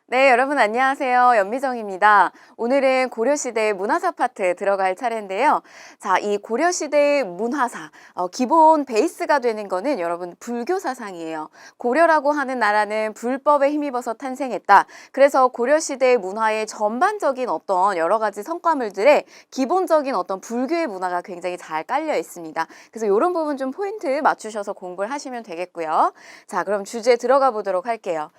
네, 여러분 안녕하세요. 연미정입니다. 오늘은 고려시대 문화사 파트 들어갈 차례인데요. 자, 이 고려시대 문화사, 기본 베이스가 되는 거는 여러분 불교 사상이에요. 고려라고 하는 나라는 불법에 힘입어서 탄생했다. 그래서 고려시대 문화의 전반적인 어떤 여러 가지 성과물들의 기본적인 어떤 불교의 문화가 굉장히 잘 깔려 있습니다. 그래서 이런 부분 좀 포인트 맞추셔서 공부를 하시면 되겠고요. 자, 그럼 주제 들어가 보도록 할게요.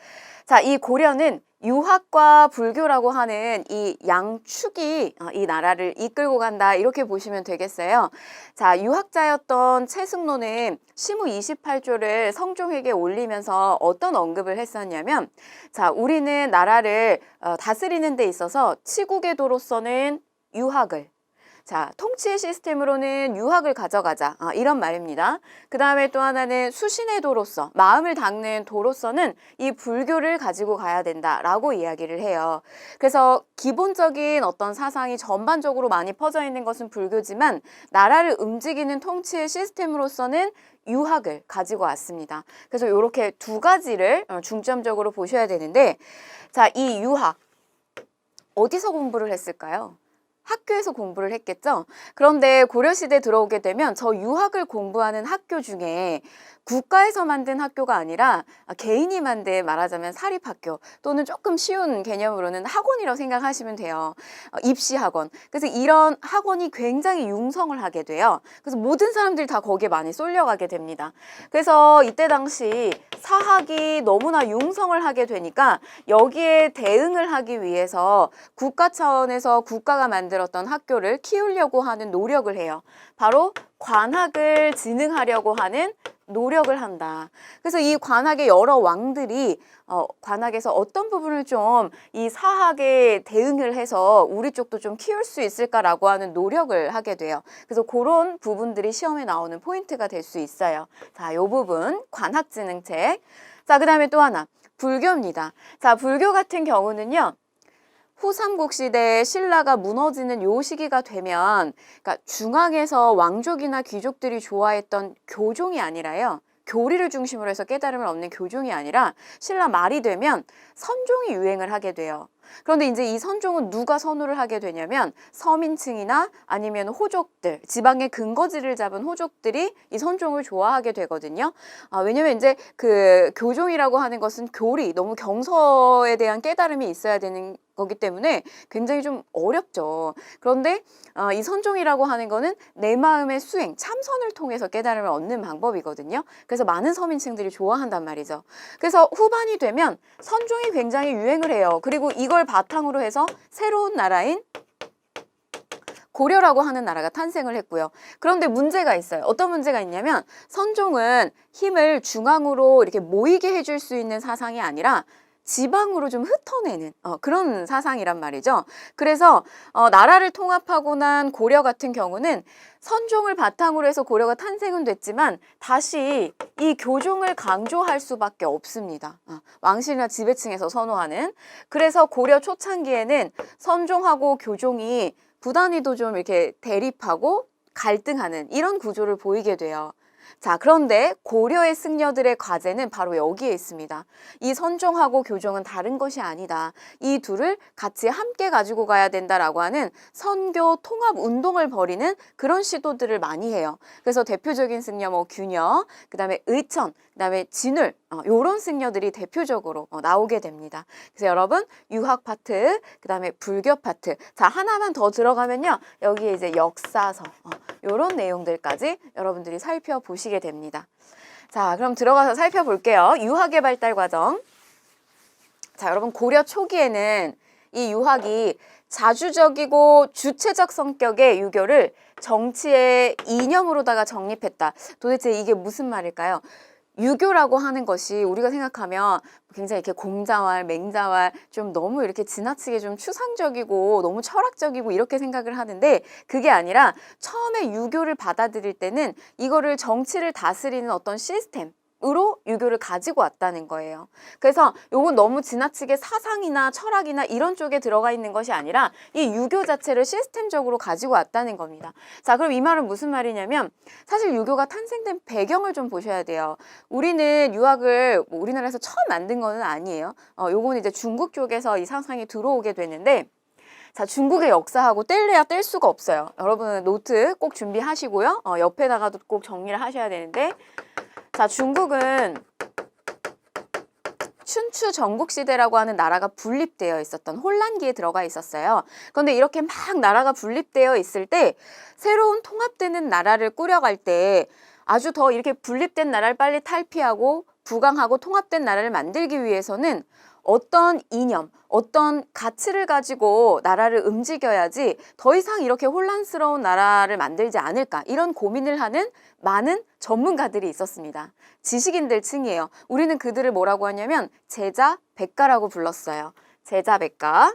자, 이 고려는 유학과 불교라고 하는 이 양축이 이 나라를 이끌고 간다 이렇게 보시면 되겠어요. 자, 유학자였던 최승로는 시무 28조를 성종에게 올리면서 어떤 언급을 했었냐면 자, 우리는 나라를 다스리는 데 있어서 치국의 도로서는 유학을 자, 통치의 시스템으로는 유학을 가져가자 이런 말입니다. 그 다음에 또 하나는 수신의 도로서 마음을 닦는 도로서는 이 불교를 가지고 가야 된다라고 이야기를 해요. 그래서 기본적인 어떤 사상이 전반적으로 많이 퍼져 있는 것은 불교지만 나라를 움직이는 통치의 시스템으로서는 유학을 가지고 왔습니다. 그래서 이렇게 두 가지를 중점적으로 보셔야 되는데 자, 이 유학 어디서 공부를 했을까요? 학교에서 공부를 했겠죠. 그런데 고려시대 들어오게 되면 저 유학을 공부하는 학교 중에 국가에서 만든 학교가 아니라 개인이 만든 말하자면 사립학교 또는 조금 쉬운 개념으로는 학원이라고 생각하시면 돼요. 입시학원. 그래서 이런 학원이 굉장히 융성을 하게 돼요. 그래서 모든 사람들이 다 거기에 많이 쏠려가게 됩니다. 그래서 이때 당시 사학이 너무나 융성을 하게 되니까 여기에 대응을 하기 위해서 국가 차원에서 국가가 만들었던 학교를 키우려고 하는 노력을 해요. 바로 관학을 진흥하려고 하는 노력을 한다. 그래서 이 관학의 여러 왕들이 관학에서 어떤 부분을 좀 이 사학에 대응을 해서 우리 쪽도 좀 키울 수 있을까라고 하는 노력을 하게 돼요. 그래서 그런 부분들이 시험에 나오는 포인트가 될 수 있어요. 자, 이 부분 관학진흥책. 자, 그 다음에 또 하나 불교입니다. 자, 불교 같은 경우는요. 후삼국 시대에 신라가 무너지는 요 시기가 되면 그러니까 중앙에서 왕족이나 귀족들이 좋아했던 교종이 아니라요. 교리를 중심으로 해서 깨달음을 얻는 교종이 아니라 신라 말이 되면 선종이 유행을 하게 돼요. 그런데 이제 이 선종은 누가 선호를 하게 되냐면 서민층이나 아니면 호족들, 지방의 근거지를 잡은 호족들이 이 선종을 좋아하게 되거든요. 왜냐면 이제 그 교종이라고 하는 것은 교리, 너무 경서에 대한 깨달음이 있어야 되는 거기 때문에 굉장히 좀 어렵죠. 그런데 이 선종이라고 하는 거는 내 마음의 수행, 참선을 통해서 깨달음을 얻는 방법이거든요. 그래서 많은 서민층들이 좋아한단 말이죠. 그래서 후반이 되면 선종이 굉장히 유행을 해요. 그리고 이걸 바탕으로 해서 새로운 나라인 고려라고 하는 나라가 탄생을 했고요. 그런데 문제가 있어요. 어떤 문제가 있냐면 선종은 힘을 중앙으로 이렇게 모이게 해줄 수 있는 사상이 아니라 지방으로 좀 흩어내는 그런 사상이란 말이죠. 그래서 나라를 통합하고 난 고려 같은 경우는 선종을 바탕으로 해서 고려가 탄생은 됐지만 다시 이 교종을 강조할 수밖에 없습니다. 왕실이나 지배층에서 선호하는. 그래서 고려 초창기에는 선종하고 교종이 부단히도 좀 이렇게 대립하고 갈등하는 이런 구조를 보이게 돼요. 자, 그런데 고려의 승려들의 과제는 바로 여기에 있습니다. 이 선종하고 교종은 다른 것이 아니다. 이 둘을 같이 함께 가지고 가야 된다라고 하는 선교 통합 운동을 벌이는 그런 시도들을 많이 해요. 그래서 대표적인 승려 뭐 균여, 그다음에 의천, 그다음에 진울 요런 승려들이 대표적으로 나오게 됩니다. 그래서 여러분 유학 파트, 그다음에 불교 파트. 자, 하나만 더 들어가면요. 여기에 이제 역사서 요런 내용들까지 여러분들이 살펴보시게 됩니다. 자, 그럼 들어가서 살펴볼게요. 유학의 발달 과정. 자, 여러분 고려 초기에는 이 유학이 자주적이고 주체적 성격의 유교를 정치의 이념으로다가 정립했다. 도대체 이게 무슨 말일까요? 유교라고 하는 것이 우리가 생각하면 굉장히 이렇게 공자왈, 맹자왈 좀 너무 이렇게 지나치게 좀 추상적이고 너무 철학적이고 이렇게 생각을 하는데 그게 아니라 처음에 유교를 받아들일 때는 이거를 정치를 다스리는 어떤 시스템 으로 유교를 가지고 왔다는 거예요. 그래서 요건 너무 지나치게 사상이나 철학이나 이런 쪽에 들어가 있는 것이 아니라 이 유교 자체를 시스템적으로 가지고 왔다는 겁니다. 자, 그럼 이 말은 무슨 말이냐면 사실 유교가 탄생된 배경을 좀 보셔야 돼요. 우리는 유학을 뭐 우리나라에서 처음 만든 거는 아니에요. 요거는 이제 중국 쪽에서 이 사상이 들어오게 되는데 자, 중국의 역사하고 뗄래야 뗄 수가 없어요. 여러분 노트 꼭 준비하시고요. 옆에다가도 꼭 정리를 하셔야 되는데 자, 중국은 춘추 전국시대라고 하는 나라가 분립되어 있었던 혼란기에 들어가 있었어요. 그런데 이렇게 막 나라가 분립되어 있을 때 새로운 통합되는 나라를 꾸려갈 때 아주 더 이렇게 분립된 나라를 빨리 탈피하고 부강하고 통합된 나라를 만들기 위해서는 어떤 이념, 어떤 가치를 가지고 나라를 움직여야지 더 이상 이렇게 혼란스러운 나라를 만들지 않을까 이런 고민을 하는 많은 전문가들이 있었습니다. 지식인들 층이에요. 우리는 그들을 뭐라고 하냐면 제자백가라고 불렀어요. 제자백가.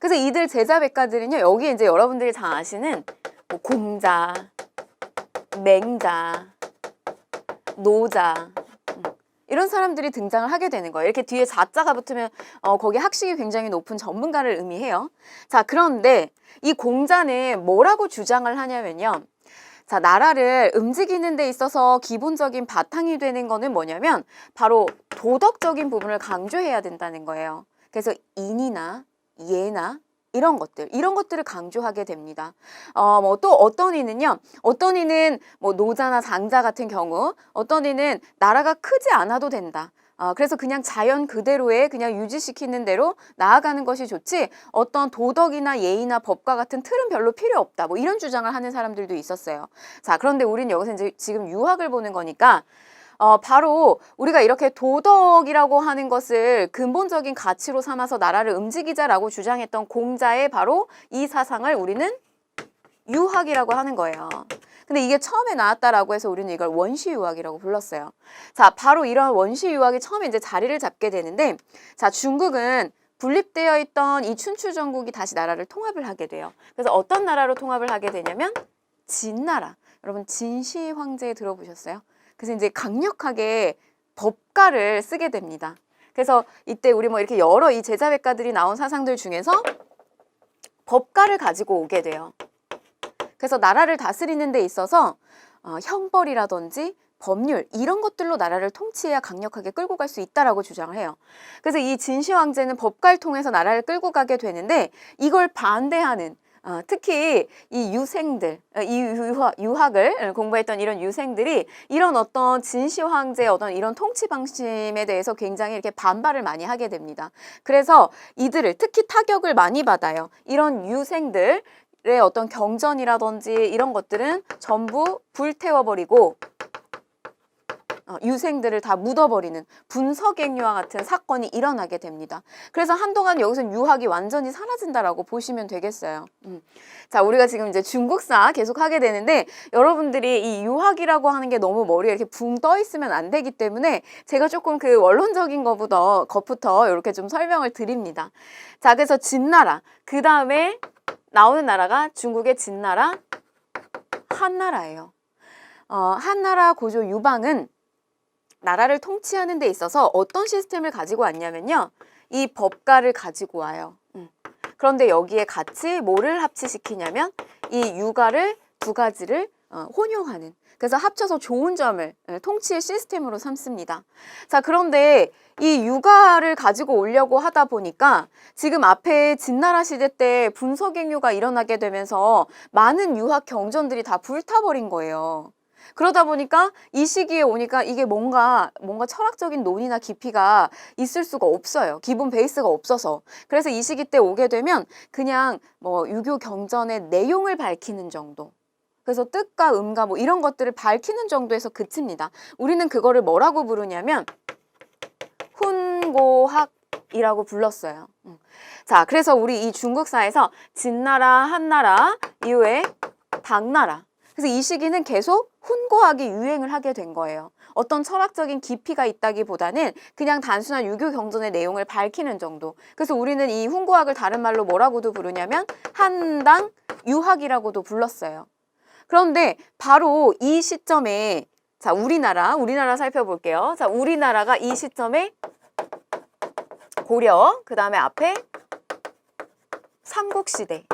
그래서 이들 제자백가들은요, 여기 이제 여러분들이 잘 아시는 뭐 공자, 맹자, 노자 이런 사람들이 등장을 하게 되는 거예요. 이렇게 뒤에 자자가 붙으면 거기 학식이 굉장히 높은 전문가를 의미해요. 자, 그런데 이 공자는 뭐라고 주장을 하냐면요. 자, 나라를 움직이는 데 있어서 기본적인 바탕이 되는 거는 뭐냐면 바로 도덕적인 부분을 강조해야 된다는 거예요. 그래서 인이나 예나 이런 것들을 강조하게 됩니다. 뭐 또 어떤 이는요, 어떤 이는 뭐 노자나 장자 같은 경우, 어떤 이는 나라가 크지 않아도 된다. 그래서 그냥 자연 그대로의 그냥 유지시키는 대로 나아가는 것이 좋지 어떤 도덕이나 예의나 법과 같은 틀은 별로 필요 없다. 뭐 이런 주장을 하는 사람들도 있었어요. 자, 그런데 우리는 여기서 이제 지금 유학을 보는 거니까 바로 우리가 이렇게 도덕이라고 하는 것을 근본적인 가치로 삼아서 나라를 움직이자라고 주장했던 공자의 바로 이 사상을 우리는 유학이라고 하는 거예요. 근데 이게 처음에 나왔다라고 해서 우리는 이걸 원시유학이라고 불렀어요. 자, 바로 이런 원시유학이 처음에 이제 자리를 잡게 되는데, 자, 중국은 분립되어 있던 이 춘추 전국이 다시 나라를 통합을 하게 돼요. 그래서 어떤 나라로 통합을 하게 되냐면 진나라. 여러분 진시 황제 들어보셨어요? 그래서 이제 강력하게 법가를 쓰게 됩니다. 그래서 이때 우리 뭐 이렇게 여러 이 제자백가들이 나온 사상들 중에서 법가를 가지고 오게 돼요. 그래서 나라를 다스리는 데 있어서 형벌이라든지 법률 이런 것들로 나라를 통치해야 강력하게 끌고 갈 수 있다라고 주장을 해요. 그래서 이 진시 황제는 법가를 통해서 나라를 끌고 가게 되는데 이걸 반대하는 특히 이 유생들, 유학을 공부했던 이런 유생들이 이런 어떤 진시 황제의 어떤 이런 통치 방침에 대해서 굉장히 이렇게 반발을 많이 하게 됩니다. 그래서 이들을 특히 타격을 많이 받아요. 이런 유생들의 어떤 경전이라든지 이런 것들은 전부 불태워버리고 유생들을 다 묻어버리는 분서객류와 같은 사건이 일어나게 됩니다. 그래서 한동안 여기서 유학이 완전히 사라진다라고 보시면 되겠어요. 자, 우리가 지금 이제 중국사 계속 하게 되는데 여러분들이 이 유학이라고 하는 게 너무 머리에 이렇게 붕 떠 있으면 안 되기 때문에 제가 조금 그 원론적인 것부터 이렇게 좀 설명을 드립니다. 자, 그래서 진나라, 그 다음에 나오는 나라가 중국의 진나라, 한나라예요. 한나라 고조 유방은 나라를 통치하는 데 있어서 어떤 시스템을 가지고 왔냐면요. 이 법가를 가지고 와요. 그런데 여기에 같이 뭐를 합치시키냐면 이 유가를 두 가지를 혼용하는, 그래서 합쳐서 좋은 점을 통치의 시스템으로 삼습니다. 자, 그런데 이 유가를 가지고 오려고 하다 보니까 지금 앞에 진나라 시대 때 분서객류가 일어나게 되면서 많은 유학 경전들이 다 불타버린 거예요. 그러다 보니까 이 시기에 오니까 이게 뭔가 철학적인 논의나 깊이가 있을 수가 없어요. 기본 베이스가 없어서. 그래서 이 시기 때 오게 되면 그냥 뭐 유교 경전의 내용을 밝히는 정도. 그래서 뜻과 음과 뭐 이런 것들을 밝히는 정도에서 그칩니다. 우리는 그거를 뭐라고 부르냐면 훈고학이라고 불렀어요. 자, 그래서 우리 이 중국사에서 진나라, 한나라 이후에 당나라. 그래서 이 시기는 계속 훈고학이 유행을 하게 된 거예요. 어떤 철학적인 깊이가 있다기보다는 그냥 단순한 유교 경전의 내용을 밝히는 정도. 그래서 우리는 이 훈고학을 다른 말로 뭐라고도 부르냐면 한당 유학이라고도 불렀어요. 그런데 바로 이 시점에 자, 우리나라 살펴볼게요. 자, 우리나라가 이 시점에 고려, 그 다음에 앞에 삼국시대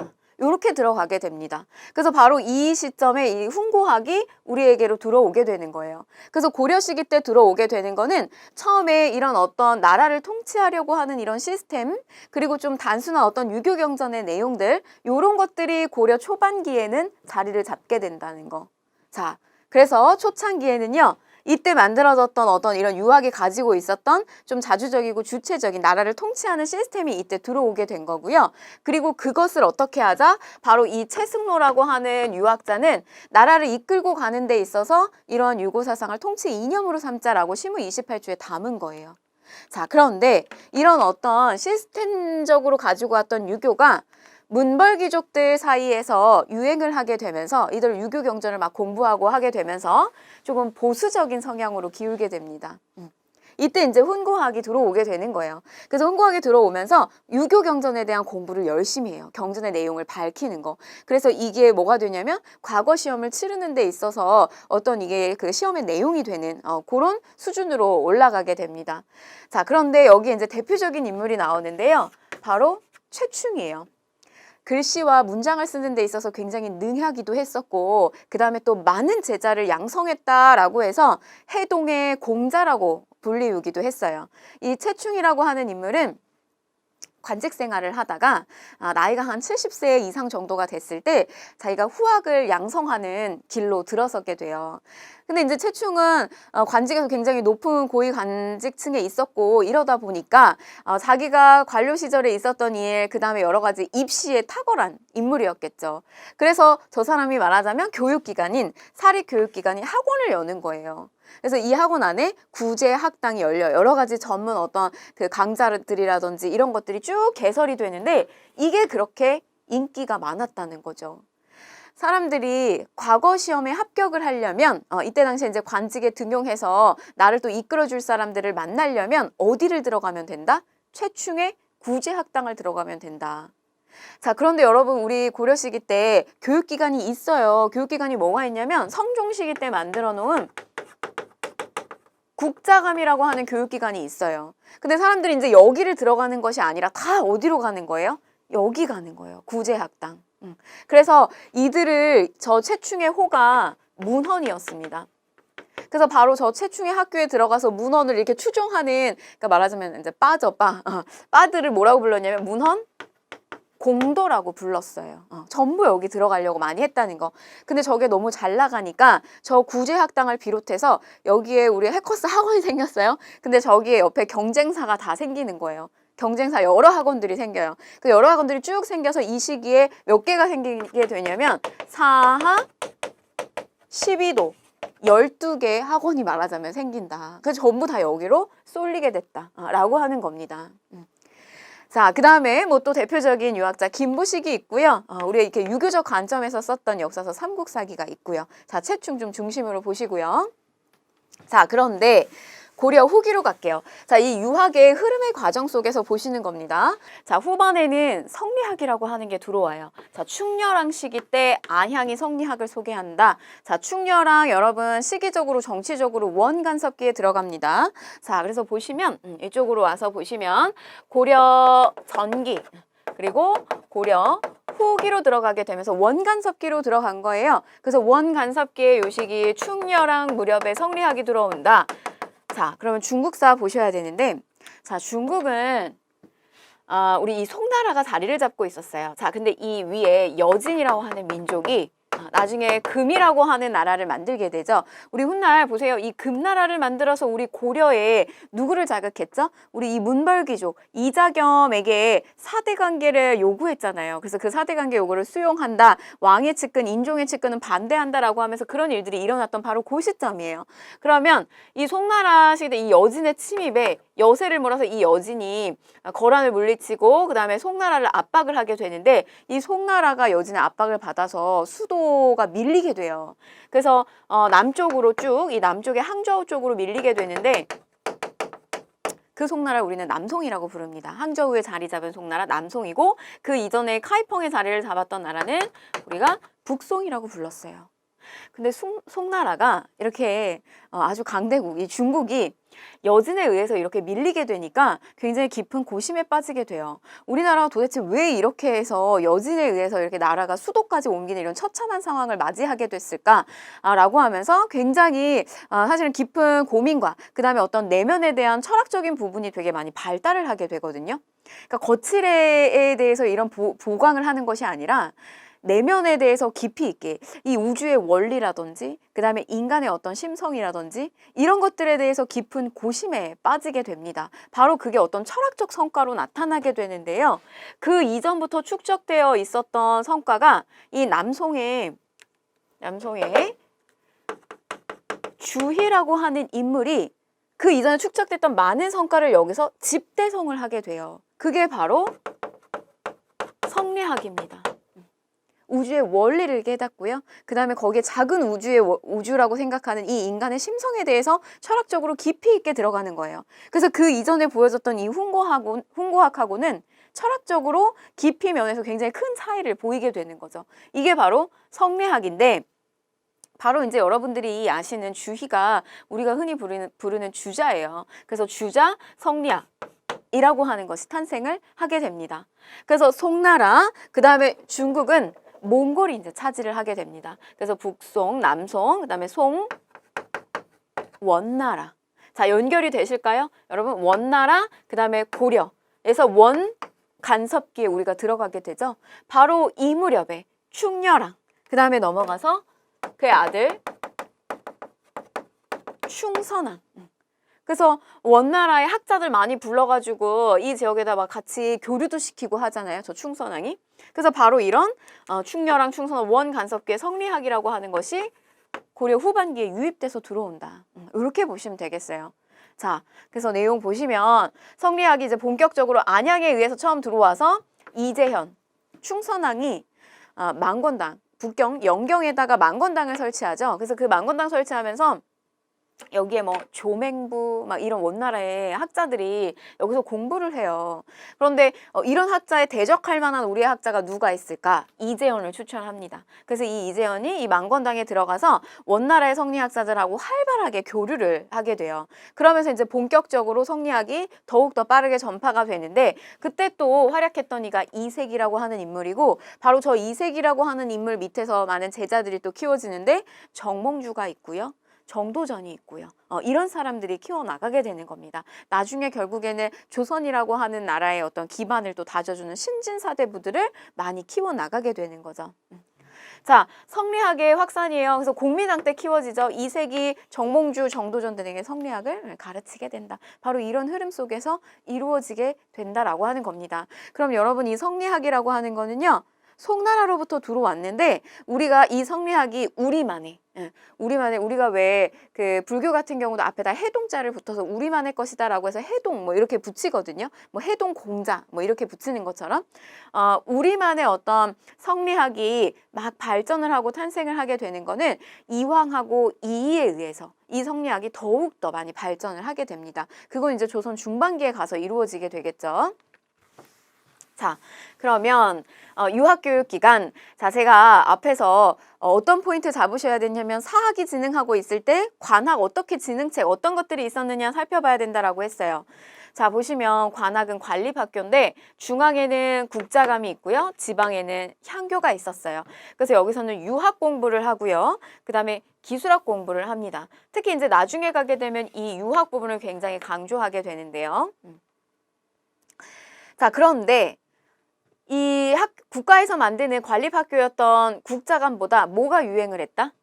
이렇게 들어가게 됩니다. 그래서 바로 이 시점에 이 훈고학이 우리에게로 들어오게 되는 거예요. 그래서 고려 시기 때 들어오게 되는 거는 처음에 이런 어떤 나라를 통치하려고 하는 이런 시스템, 그리고 좀 단순한 어떤 유교 경전의 내용들, 이런 것들이 고려 초반기에는 자리를 잡게 된다는 거. 자, 그래서 초창기에는요, 이때 만들어졌던 어떤 이런 유학이 가지고 있었던 좀 자주적이고 주체적인 나라를 통치하는 시스템이 이때 들어오게 된 거고요. 그리고 그것을 어떻게 하자? 바로 이 최승로라고 하는 유학자는 나라를 이끌고 가는 데 있어서 이러한 유고사상을 통치 이념으로 삼자라고 시무 28주에 담은 거예요. 자, 그런데 이런 어떤 시스템적으로 가지고 왔던 유교가 문벌귀족들 사이에서 유행을 하게 되면서 이들 유교 경전을 막 공부하고 하게 되면서 조금 보수적인 성향으로 기울게 됩니다. 이때 이제 훈고학이 들어오게 되는 거예요. 그래서 훈고학이 들어오면서 유교 경전에 대한 공부를 열심히 해요. 경전의 내용을 밝히는 거. 그래서 이게 뭐가 되냐면 과거 시험을 치르는 데 있어서 어떤 이게 그 시험의 내용이 되는 그런 수준으로 올라가게 됩니다. 자, 그런데 여기 이제 대표적인 인물이 나오는데요. 바로 최충이에요. 글씨와 문장을 쓰는 데 있어서 굉장히 능하기도 했었고, 그 다음에 또 많은 제자를 양성했다라고 해서 해동의 공자라고 불리우기도 했어요. 이 최충이라고 하는 인물은 관직 생활을 하다가 나이가 한 70세 이상 정도가 됐을 때 자기가 후학을 양성하는 길로 들어서게 돼요. 근데 이제 최충은 관직에서 굉장히 높은 고위 관직층에 있었고 이러다 보니까 자기가 관료 시절에 있었던 일, 그 다음에 여러 가지 입시에 탁월한 인물이었겠죠. 그래서 저 사람이 말하자면 교육기관인 사립교육기관인 학원을 여는 거예요. 그래서 이 학원 안에 구제 학당이 열려요. 여러 가지 전문 어떤 그 강좌들이라든지 이런 것들이 쭉 개설이 되는데 이게 그렇게 인기가 많았다는 거죠. 사람들이 과거 시험에 합격을 하려면 이때 당시에 이제 관직에 등용해서 나를 또 이끌어줄 사람들을 만나려면 어디를 들어가면 된다? 최충의 구제학당을 들어가면 된다. 자, 그런데 여러분 우리 고려 시기 때 교육기관이 있어요. 교육기관이 뭐가 있냐면 성종 시기 때 만들어 놓은 국자감이라고 하는 교육기관이 있어요. 근데 사람들이 이제 여기를 들어가는 것이 아니라 다 어디로 가는 거예요? 여기 가는 거예요. 구제학당. 그래서 이들을 저 최충의 호가 문헌이었습니다. 그래서 바로 저 최충의 학교에 들어가서 문헌을 이렇게 추종하는, 그러니까 말하자면 이제 빠들을 뭐라고 불렀냐면 문헌 공도라고 불렀어요. 전부 여기 들어가려고 많이 했다는 거. 근데 저게 너무 잘 나가니까 저 구제학당을 비롯해서 여기에 우리 해커스 학원이 생겼어요. 근데 저기에 옆에 경쟁사가 다 생기는 거예요. 경쟁사 여러 학원들이 생겨요. 그 여러 학원들이 쭉 생겨서 이 시기에 몇 개가 생기게 되냐면 4하 12도 12개 학원이 말하자면 생긴다. 그래서 전부 다 여기로 쏠리게 됐다라고 하는 겁니다. 자, 그 다음에 뭐 또 대표적인 유학자 김부식이 있고요. 우리가 이렇게 유교적 관점에서 썼던 역사서 삼국사기가 있고요. 자, 최충 좀 중심으로 보시고요. 자, 그런데 고려 후기로 갈게요. 자, 이 유학의 흐름의 과정 속에서 보시는 겁니다. 자, 후반에는 성리학이라고 하는 게 들어와요. 자, 충렬왕 시기 때 안향이 성리학을 소개한다. 자, 충렬왕 여러분 시기적으로 정치적으로 원간섭기에 들어갑니다. 자, 그래서 보시면 이쪽으로 와서 보시면 고려 전기 그리고 고려 후기로 들어가게 되면서 원간섭기로 들어간 거예요. 그래서 원간섭기의 요 시기 충렬왕 무렵에 성리학이 들어온다. 자, 그러면 중국사 보셔야 되는데, 자, 중국은 우리 이 송나라가 자리를 잡고 있었어요. 자, 근데 이 위에 여진이라고 하는 민족이 나중에 금이라고 하는 나라를 만들게 되죠. 우리 훗날 보세요. 이 금나라를 만들어서 우리 고려에 누구를 자극했죠? 우리 이 문벌귀족 이자겸에게 사대 관계를 요구했잖아요. 그래서 그 사대 관계 요구를 수용한다. 왕의 측근, 인종의 측근은 반대한다라고 하면서 그런 일들이 일어났던 바로 그 시점이에요. 그러면 이 송나라 시대 이 여진의 침입에 여세를 몰아서 이 여진이 거란을 물리치고 그 다음에 송나라를 압박을 하게 되는데 이 송나라가 여진의 압박을 받아서 수도가 밀리게 돼요. 그래서 남쪽으로 쭉 이 남쪽의 항저우 쪽으로 밀리게 되는데 그 송나라를 우리는 남송이라고 부릅니다. 항저우에 자리 잡은 송나라 남송이고 그 이전에 카이펑에 자리를 잡았던 나라는 우리가 북송이라고 불렀어요. 근데 송나라가 이렇게 아주 강대국, 이 중국이 여진에 의해서 이렇게 밀리게 되니까 굉장히 깊은 고심에 빠지게 돼요. 우리나라가 도대체 왜 이렇게 해서 여진에 의해서 이렇게 나라가 수도까지 옮기는 이런 처참한 상황을 맞이하게 됐을까라고 하면서 굉장히 사실은 깊은 고민과 그다음에 어떤 내면에 대한 철학적인 부분이 되게 많이 발달을 하게 되거든요. 그러니까 거칠에 대해서 이런 보강을 하는 것이 아니라 내면에 대해서 깊이 있게 이 우주의 원리라든지 그다음에 인간의 어떤 심성이라든지 이런 것들에 대해서 깊은 고심에 빠지게 됩니다. 바로 그게 어떤 철학적 성과로 나타나게 되는데요. 그 이전부터 축적되어 있었던 성과가 이 남송의 주희라고 하는 인물이 그 이전에 축적됐던 많은 성과를 여기서 집대성을 하게 돼요. 그게 바로 성리학입니다. 우주의 원리를 깨닫고요. 그 다음에 거기에 작은 우주라고 생각하는 이 인간의 심성에 대해서 철학적으로 깊이 있게 들어가는 거예요. 그래서 그 이전에 보여줬던 이 훈고학하고는 철학적으로 깊이 면에서 굉장히 큰 차이를 보이게 되는 거죠. 이게 바로 성리학인데 바로 이제 여러분들이 아시는 주희가 우리가 흔히 부르는 주자예요. 그래서 주자 성리학이라고 하는 것이 탄생을 하게 됩니다. 그래서 송나라, 그 다음에 중국은 몽골이 이제 차지를 하게 됩니다. 그래서 북송, 남송, 그 다음에 송, 원나라. 자, 연결이 되실까요? 여러분, 원나라, 그 다음에 고려에서 원 간섭기에 우리가 들어가게 되죠. 바로 이 무렵에 충렬왕, 그 다음에 넘어가서 그의 아들 충선왕. 그래서 원나라의 학자들 많이 불러가지고 이 지역에다 막 같이 교류도 시키고 하잖아요. 저 충선왕이. 그래서 바로 이런 충렬왕, 충선왕, 원간섭기의 성리학이라고 하는 것이 고려 후반기에 유입돼서 들어온다. 이렇게 보시면 되겠어요. 자, 그래서 내용 보시면 성리학이 이제 본격적으로 안양에 의해서 처음 들어와서 이재현, 충선왕이 만건당, 북경 영경에다가 만건당을 설치하죠. 그래서 그 만건당 설치하면서 여기에 뭐 조맹부 막 이런 원나라의 학자들이 여기서 공부를 해요. 그런데 이런 학자에 대적할 만한 우리의 학자가 누가 있을까? 이재현을 추천합니다. 그래서 이 이재현이 이 만건당에 들어가서 원나라의 성리학자들하고 활발하게 교류를 하게 돼요. 그러면서 이제 본격적으로 성리학이 더욱더 빠르게 전파가 되는데 그때 또 활약했던 이가 이색이라고 하는 인물이고 바로 저 이색이라고 하는 인물 밑에서 많은 제자들이 또 키워지는데 정몽주가 있고요. 정도전이 있고요. 이런 사람들이 키워나가게 되는 겁니다. 나중에 결국에는 조선이라고 하는 나라의 어떤 기반을 또 다져주는 신진사대부들을 많이 키워나가게 되는 거죠. 자, 성리학의 확산이에요. 그래서 공민왕 때 키워지죠. 이색이, 정몽주, 정도전 등에게 성리학을 가르치게 된다. 바로 이런 흐름 속에서 이루어지게 된다라고 하는 겁니다. 그럼 여러분 이 성리학이라고 하는 거는요. 송나라로부터 들어왔는데 우리가 이 성리학이 우리만의 우리가 왜 그 불교 같은 경우도 앞에다 해동자를 붙어서 우리만의 것이다라고 해서 해동 뭐 이렇게 붙이거든요. 뭐 해동 공자 뭐 이렇게 붙이는 것처럼 우리만의 어떤 성리학이 막 발전을 하고 탄생을 하게 되는 거는 이황하고 이이에 의해서 이 성리학이 더욱더 많이 발전을 하게 됩니다. 그건 이제 조선 중반기에 가서 이루어지게 되겠죠. 자, 그러면 유학교육기간, 자 제가 앞에서 어떤 포인트 잡으셔야 되냐면 사학이 진흥하고 있을 때 관학 어떻게 진흥책 어떤 것들이 있었느냐 살펴봐야 된다라고 했어요. 자 보시면 관학은 관립학교인데 중앙에는 국자감이 있고요. 지방에는 향교가 있었어요. 그래서 여기서는 유학 공부를 하고요. 그 다음에 기술학 공부를 합니다. 특히 이제 나중에 가게 되면 이 유학 부분을 굉장히 강조하게 되는데요. 자 그런데 이 국가에서 만드는 관립학교였던 국자감보다 뭐가 유행을 했다?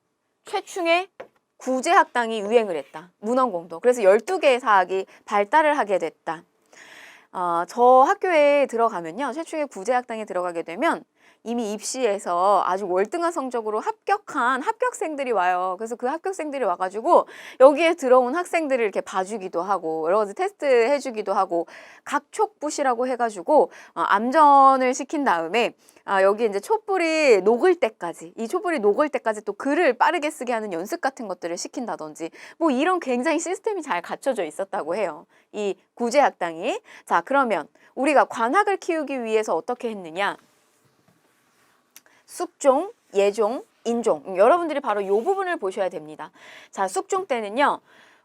최충의 구제학당이 유행을 했다. 문헌공도. 그래서 12개의 사학이 발달을 하게 됐다. 저 학교에 들어가면요. 최충의 구제학당에 들어가게 되면 이미 입시에서 아주 월등한 성적으로 합격한 합격생들이 와요. 그래서 그 합격생들이 와가지고 여기에 들어온 학생들을 이렇게 봐주기도 하고 여러 가지 테스트 해주기도 하고 각촉붓이라고 해가지고 암전을 시킨 다음에 여기 이제 촛불이 녹을 때까지 이 촛불이 녹을 때까지 또 글을 빠르게 쓰게 하는 연습 같은 것들을 시킨다든지 뭐 이런 굉장히 시스템이 잘 갖춰져 있었다고 해요. 이 구제학당이. 자 그러면 우리가 관학을 키우기 위해서 어떻게 했느냐? 숙종, 예종, 인종. 여러분들이 바로 이 부분을 보셔야 됩니다. 자, 숙종 때는요.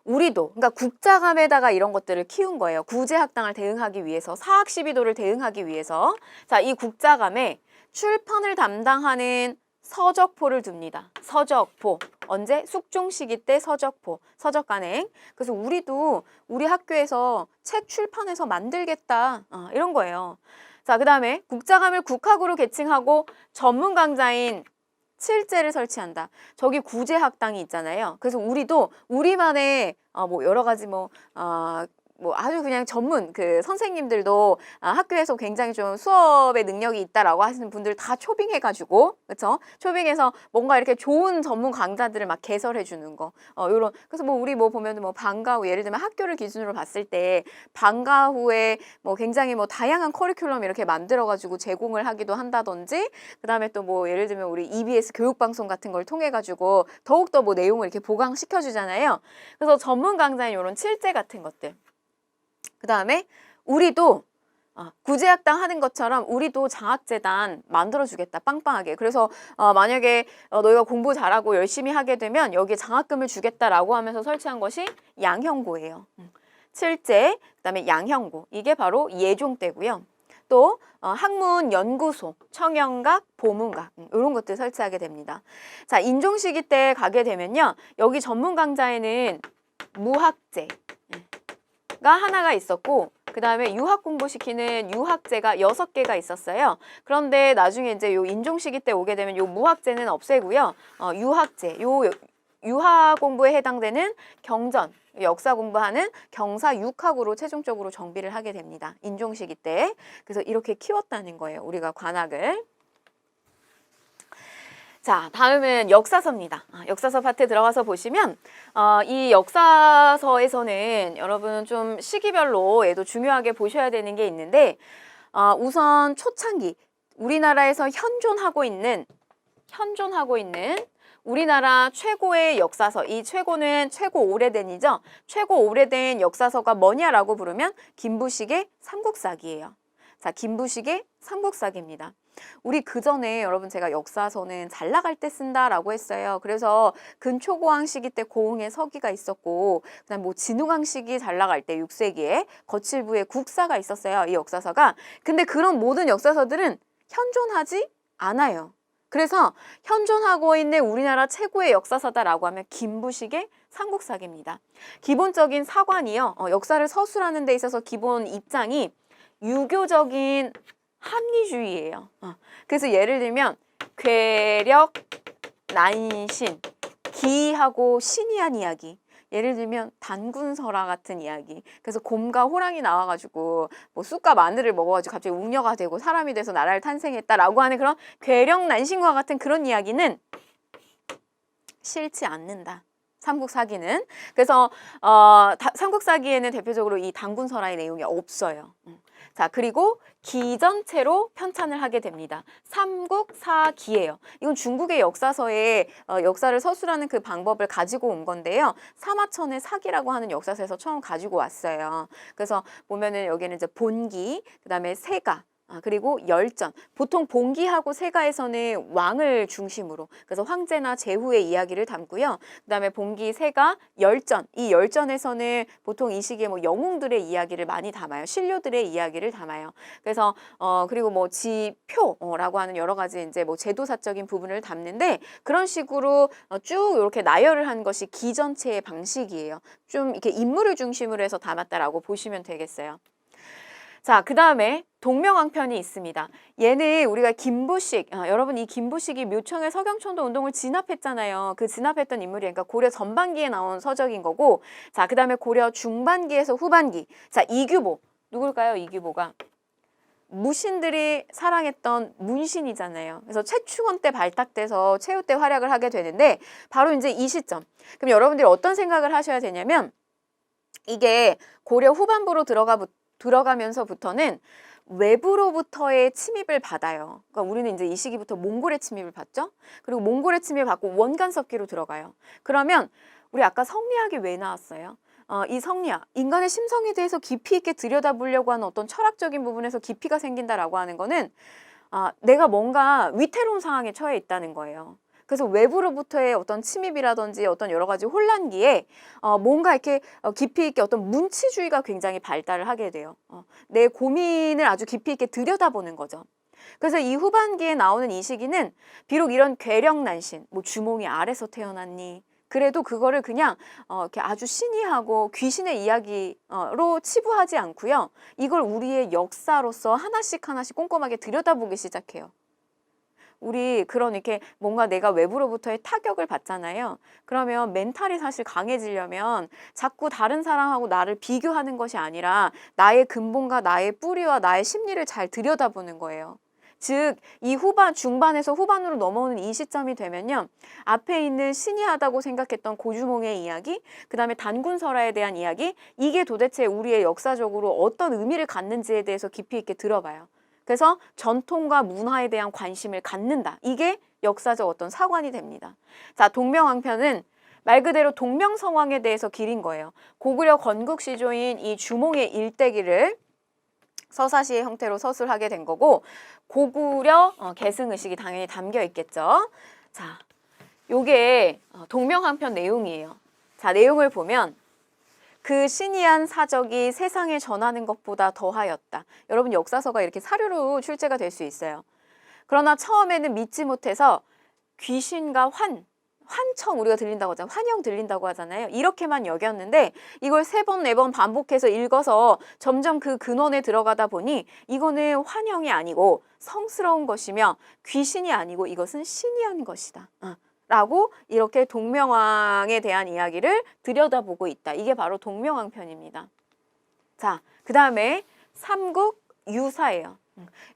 우리도 그러니까 국자감에다가 이런 것들을 키운 거예요. 구제학당을 대응하기 위해서, 사학시비도를 대응하기 위해서. 자, 이 국자감에 출판을 담당하는 서적포를 둡니다. 서적포. 언제? 숙종 시기 때 서적포, 서적간행. 그래서 우리도 우리 학교에서 책 출판해서 만들겠다. 이런 거예요. 자, 그 다음에 국자감을 국학으로 계칭하고 전문 강좌인 칠제를 설치한다. 저기 구제학당이 있잖아요. 그래서 우리도 우리만의 뭐 여러 가지 뭐 아주 그냥 전문 그 선생님들도 학교에서 굉장히 좀 수업의 능력이 있다라고 하시는 분들 다 초빙해가지고, 그렇죠? 초빙해서 뭔가 이렇게 좋은 전문 강좌들을 막 개설해 주는 거, 요런. 그래서 뭐 우리 뭐 보면은 뭐 방과 후, 예를 들면 학교를 기준으로 봤을 때 방과 후에 뭐 굉장히 뭐 다양한 커리큘럼 이렇게 만들어가지고 제공을 하기도 한다든지, 그 다음에 또 뭐 예를 들면 우리 EBS 교육방송 같은 걸 통해 가지고 더욱더 뭐 내용을 이렇게 보강시켜 주잖아요. 그래서 전문 강좌인 요런 칠제 같은 것들. 그 다음에 우리도 구제학당 하는 것처럼 우리도 장학재단 만들어주겠다, 빵빵하게. 그래서 만약에 너희가 공부 잘하고 열심히 하게 되면 여기에 장학금을 주겠다라고 하면서 설치한 것이 양형고예요. 칠제, 그 다음에 양형고. 이게 바로 예종 때고요. 또 학문연구소, 청영각, 보문각 이런 것들 설치하게 됩니다. 자, 인종시기 때 가게 되면요. 여기 전문 강좌에는 무학재 가 하나가 있었고, 그 다음에 유학 공부시키는 유학제가 6개가 있었어요. 그런데 나중에 이제 요 인종시기 때 오게 되면 요 무학제는 없애고요. 유학제, 유학 공부에 해당되는 경전, 역사 공부하는 경사 6학으로 최종적으로 정비를 하게 됩니다. 인종시기 때. 그래서 이렇게 키웠다는 거예요. 우리가 관학을. 자, 다음은 역사서입니다. 역사서 파트 들어가서 보시면 이 역사서에서는 여러분 좀 시기별로 얘도 중요하게 보셔야 되는 게 있는데, 우선 초창기 우리나라에서 현존하고 있는 우리나라 최고의 역사서, 이 최고는 최고 오래된이죠. 최고 오래된 역사서가 뭐냐라고 부르면 김부식의 삼국사기예요. 자, 김부식의 삼국사기입니다. 우리 그 전에 여러분 제가 역사서는 잘 나갈 때 쓴다라고 했어요. 그래서 근초고왕 시기 때 고흥에 서기가 있었고, 그다음 뭐 진흥왕 시기 잘 나갈 때 6세기에 거칠부에 국사가 있었어요. 이 역사서가. 근데 그런 모든 역사서들은 현존하지 않아요. 그래서 현존하고 있는 우리나라 최고의 역사서다라고 하면 김부식의 삼국사기입니다. 기본적인 사관이요. 역사를 서술하는 데 있어서 기본 입장이 유교적인 합리주의예요. 그래서 예를 들면 괴력, 난신, 기하고 신이한 이야기. 예를 들면 단군설화 같은 이야기. 그래서 곰과 호랑이 나와가지고 뭐 쑥과 마늘을 먹어가지고 갑자기 웅녀가 되고 사람이 돼서 나라를 탄생했다라고 하는 그런 괴력, 난신과 같은 그런 이야기는 싫지 않는다. 삼국사기는. 그래서 삼국사기에는 대표적으로 이 단군설화의 내용이 없어요. 자, 그리고 기 전체로 편찬을 하게 됩니다. 삼국사기예요. 이건 중국의 역사서에 역사를 서술하는 그 방법을 가지고 온 건데요. 사마천의 사기라고 하는 역사서에서 처음 가지고 왔어요. 그래서 보면은 여기는 이제 본기, 그다음에 세가, 그리고 열전. 보통 본기하고 세가에서는 왕을 중심으로, 그래서 황제나 제후의 이야기를 담고요. 그다음에 본기, 세가, 열전. 이 열전에서는 보통 이 시기에 뭐 영웅들의 이야기를 많이 담아요. 신료들의 이야기를 담아요. 그래서 그리고 뭐 지표라고 하는 여러 가지 이제 뭐 제도사적인 부분을 담는데, 그런 식으로 쭉 이렇게 나열을 한 것이 기 전체의 방식이에요. 좀 이렇게 인물을 중심으로 해서 담았다라고 보시면 되겠어요. 자, 그 다음에 동명왕편이 있습니다. 얘는 우리가 김부식, 여러분 이 김부식이 묘청의 서경천도 운동을 진압했잖아요. 그 진압했던 인물이 그러니까 고려 전반기에 나온 서적인 거고, 자, 그 다음에 고려 중반기에서 후반기. 자, 이규보. 누굴까요? 이규보가. 무신들이 사랑했던 문신이잖아요. 그래서 최충원 때 발탁돼서 최후 때 활약을 하게 되는데, 바로 이제 이 시점. 그럼 여러분들이 어떤 생각을 하셔야 되냐면, 이게 고려 후반부로 들어가면서부터는 외부로부터의 침입을 받아요. 그러니까 우리는 이제 이 시기부터 몽골의 침입을 받죠. 그리고 몽골의 침입을 받고 원간섭기로 들어가요. 그러면 우리 아까 성리학이 왜 나왔어요? 이 성리학, 인간의 심성에 대해서 깊이 있게 들여다보려고 하는 어떤 철학적인 부분에서 깊이가 생긴다라고 하는 거는 내가 뭔가 위태로운 상황에 처해 있다는 거예요. 그래서 외부로부터의 어떤 침입이라든지 어떤 여러 가지 혼란기에 뭔가 이렇게 깊이 있게 어떤 문치주의가 굉장히 발달을 하게 돼요. 내 고민을 아주 깊이 있게 들여다보는 거죠. 그래서 이 후반기에 나오는 이 시기는 비록 이런 괴력난신, 뭐 주몽이 아래서 태어났니? 그래도 그거를 그냥 이렇게 아주 신이하고 귀신의 이야기로 치부하지 않고요. 이걸 우리의 역사로서 하나씩 하나씩 꼼꼼하게 들여다보기 시작해요. 우리 그런 이렇게 뭔가 내가 외부로부터의 타격을 받잖아요. 그러면 멘탈이 사실 강해지려면 자꾸 다른 사람하고 나를 비교하는 것이 아니라 나의 근본과 나의 뿌리와 나의 심리를 잘 들여다보는 거예요. 즉, 이 중반에서 후반으로 넘어오는 이 시점이 되면요. 앞에 있는 신이하다고 생각했던 고주몽의 이야기, 그 다음에 단군설화에 대한 이야기, 이게 도대체 우리의 역사적으로 어떤 의미를 갖는지에 대해서 깊이 있게 들어봐요. 그래서 전통과 문화에 대한 관심을 갖는다. 이게 역사적 어떤 사관이 됩니다. 자, 동명왕편은 말 그대로 동명성왕에 대해서 기린 거예요. 고구려 건국시조인 이 주몽의 일대기를 서사시의 형태로 서술하게 된 거고, 고구려 계승의식이 당연히 담겨 있겠죠. 자, 요게 동명왕편 내용이에요. 자, 내용을 보면 그 신이한 사적이 세상에 전하는 것보다 더하였다. 여러분, 역사서가 이렇게 사료로 출제가 될 수 있어요. 그러나 처음에는 믿지 못해서 귀신과 환청 우리가 들린다고 하잖아요. 환영 들린다고 하잖아요. 이렇게만 여겼는데 이걸 3번, 4번 반복해서 읽어서 점점 그 근원에 들어가다 보니 이거는 환영이 아니고 성스러운 것이며 귀신이 아니고 이것은 신이 한 것이다. 라고 이렇게 동명왕에 대한 이야기를 들여다보고 있다. 이게 바로 동명왕편입니다. 자, 그 다음에 삼국유사예요.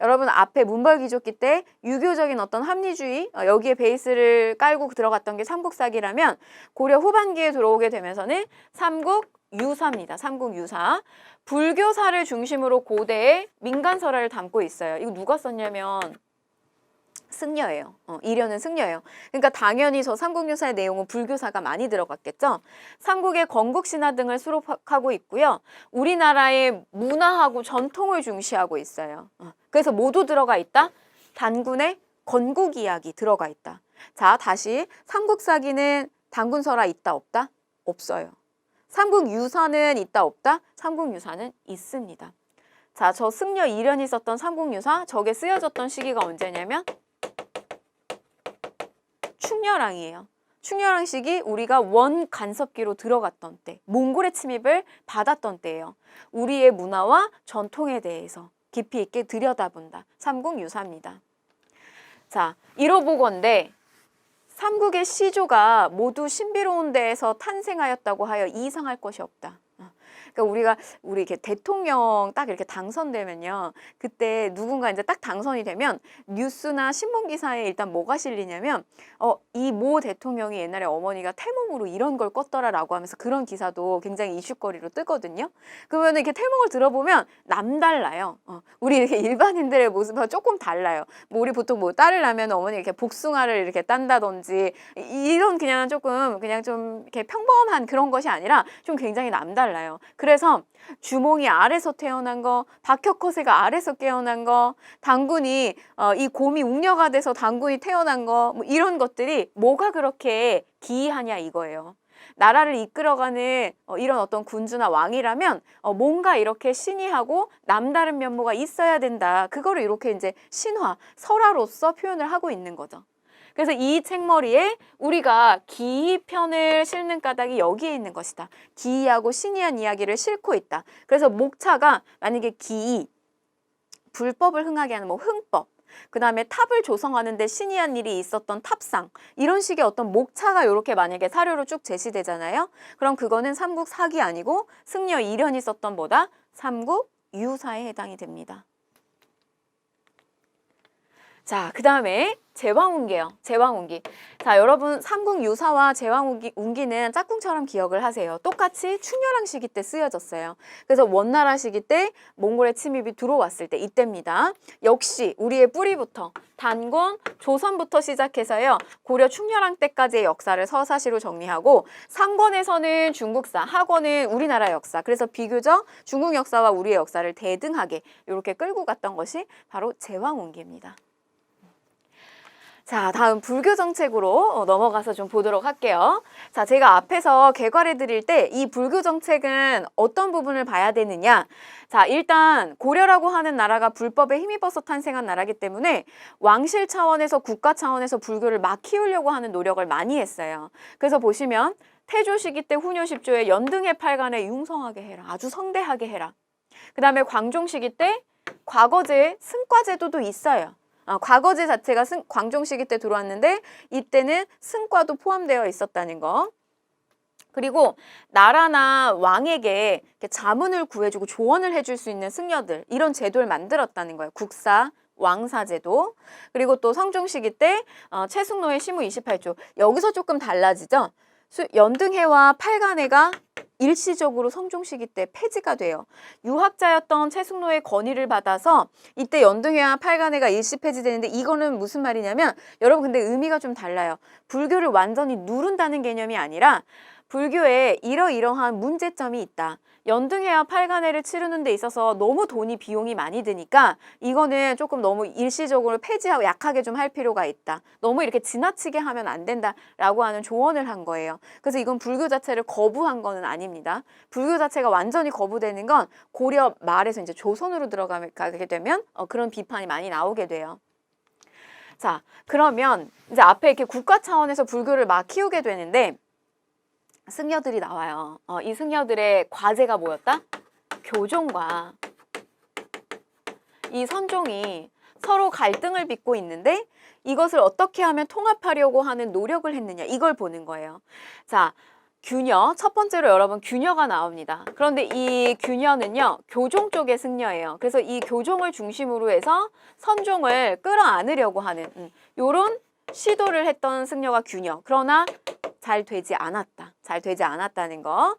여러분, 앞에 문벌귀족기 때 유교적인 어떤 합리주의, 여기에 베이스를 깔고 들어갔던 게 삼국사기라면 고려 후반기에 들어오게 되면서는 삼국유사입니다. 삼국유사. 불교사를 중심으로 고대의 민간설화를 담고 있어요. 이거 누가 썼냐면 승려예요. 이련은 승려예요. 그러니까 당연히 저 삼국유사의 내용은 불교사가 많이 들어갔겠죠. 삼국의 건국신화 등을 수록하고 있고요. 우리나라의 문화하고 전통을 중시하고 있어요. 그래서 모두 들어가 있다. 단군의 건국 이야기 들어가 있다. 자, 다시 삼국사기는 단군설화 있다 없다? 없어요. 삼국유사는 있다 없다? 삼국유사는 있습니다. 자, 저 승려 이련이 썼던 삼국유사, 저게 쓰여졌던 시기가 언제냐면 충렬왕이에요. 충렬왕 시기 우리가 원 간섭기로 들어갔던 때, 몽골의 침입을 받았던 때예요. 우리의 문화와 전통에 대해서 깊이 있게 들여다본다. 삼국유사입니다. 자, 이러보건대 삼국의 시조가 모두 신비로운 데에서 탄생하였다고 하여 이상할 것이 없다. 그러니까 우리 이렇게 대통령 딱 이렇게 당선되면요. 그때 누군가 이제 딱 당선이 되면 뉴스나 신문 기사에 일단 뭐가 실리냐면 이 모 대통령이 옛날에 어머니가 태몽으로 이런 걸 껐더라라고 하면서 그런 기사도 굉장히 이슈거리로 뜨거든요. 그러면 이렇게 태몽을 들어보면 남달라요. 우리 이렇게 일반인들의 모습과 조금 달라요. 뭐 우리 보통 뭐 딸을 낳으면 어머니 이렇게 복숭아를 이렇게 딴다든지 이런 그냥 조금 그냥 좀 이렇게 평범한 그런 것이 아니라 좀 굉장히 남달라요. 그래서 주몽이 아래서 태어난 거, 박혁거세가 아래서 깨어난 거, 단군이 이 곰이 웅녀가 돼서 단군이 태어난 거, 뭐 이런 것들이 뭐가 그렇게 기이하냐 이거예요. 나라를 이끌어가는 이런 어떤 군주나 왕이라면 뭔가 이렇게 신이하고 남다른 면모가 있어야 된다. 그거를 이렇게 이제 신화, 설화로서 표현을 하고 있는 거죠. 그래서 이 책머리에 우리가 기이편을 싣는 까닭이 여기에 있는 것이다. 기이하고 신이한 이야기를 싣고 있다. 그래서 목차가 만약에 기이, 불법을 흥하게 하는 뭐 흥법, 그 다음에 탑을 조성하는데 신이한 일이 있었던 탑상, 이런 식의 어떤 목차가 이렇게 만약에 사료로 쭉 제시되잖아요. 그럼 그거는 삼국사기 아니고 승려 이련이 썼던 뭐다? 삼국유사에 해당이 됩니다. 자, 그 다음에 제왕운기예요. 제왕운기. 자, 여러분 삼국유사와 제왕운기는 짝꿍처럼 기억을 하세요. 똑같이 충렬왕 시기 때 쓰여졌어요. 그래서 원나라 시기 때 몽골의 침입이 들어왔을 때 이때입니다. 역시 우리의 뿌리부터 단군, 조선부터 시작해서요. 고려 충렬왕 때까지의 역사를 서사시로 정리하고 상권에서는 중국사, 하권은 우리나라 역사. 그래서 비교적 중국 역사와 우리의 역사를 대등하게 이렇게 끌고 갔던 것이 바로 제왕운기입니다. 자, 다음 불교 정책으로 넘어가서 좀 보도록 할게요. 자, 제가 앞에서 개괄해 드릴 때 이 불교 정책은 어떤 부분을 봐야 되느냐? 자, 일단 고려라고 하는 나라가 불법에 힘입어서 탄생한 나라이기 때문에 왕실 차원에서 국가 차원에서 불교를 막 키우려고 하는 노력을 많이 했어요. 그래서 보시면 태조 시기 때 훈요 10조에 연등해 팔간에 융성하게 해라. 아주 성대하게 해라. 그 다음에 광종 시기 때 과거제 승과제도도 있어요. 과거제 자체가 광종 시기 때 들어왔는데 이때는 승과도 포함되어 있었다는 거. 그리고 나라나 왕에게 이렇게 자문을 구해주고 조언을 해줄 수 있는 승려들, 이런 제도를 만들었다는 거예요. 국사, 왕사제도. 그리고 또 성종 시기 때 최승로의 시무 28조. 여기서 조금 달라지죠. 연등해와 팔간해가 일시적으로 성종 시기 때 폐지가 돼요. 유학자였던 최승로의 건의를 받아서 이때 연등해와 팔간해가 일시 폐지되는데, 이거는 무슨 말이냐면, 여러분 근데 의미가 좀 달라요. 불교를 완전히 누른다는 개념이 아니라 불교에 이러이러한 문제점이 있다. 연등해와 팔간해를 치르는 데 있어서 너무 비용이 많이 드니까 이거는 조금 너무 일시적으로 폐지하고 약하게 좀 할 필요가 있다. 너무 이렇게 지나치게 하면 안 된다라고 하는 조언을 한 거예요. 그래서 이건 불교 자체를 거부한 거는 아닙니다. 불교 자체가 완전히 거부되는 건 고려 말에서 이제 조선으로 들어가게 되면 그런 비판이 많이 나오게 돼요. 자, 그러면 이제 앞에 이렇게 국가 차원에서 불교를 막 키우게 되는데 승려들이 나와요. 이 승려들의 과제가 뭐였다? 교종과 이 선종이 서로 갈등을 빚고 있는데 이것을 어떻게 하면 통합하려고 하는 노력을 했느냐, 이걸 보는 거예요. 자, 규녀, 첫 번째로 여러분 규녀가 나옵니다. 그런데 이 규녀는요, 교종 쪽의 승려예요. 그래서 이 교종을 중심으로 해서 선종을 끌어안으려고 하는 요런 시도를 했던 승려가 규녀. 그러나 잘 되지 않았다. 잘 되지 않았다는 거.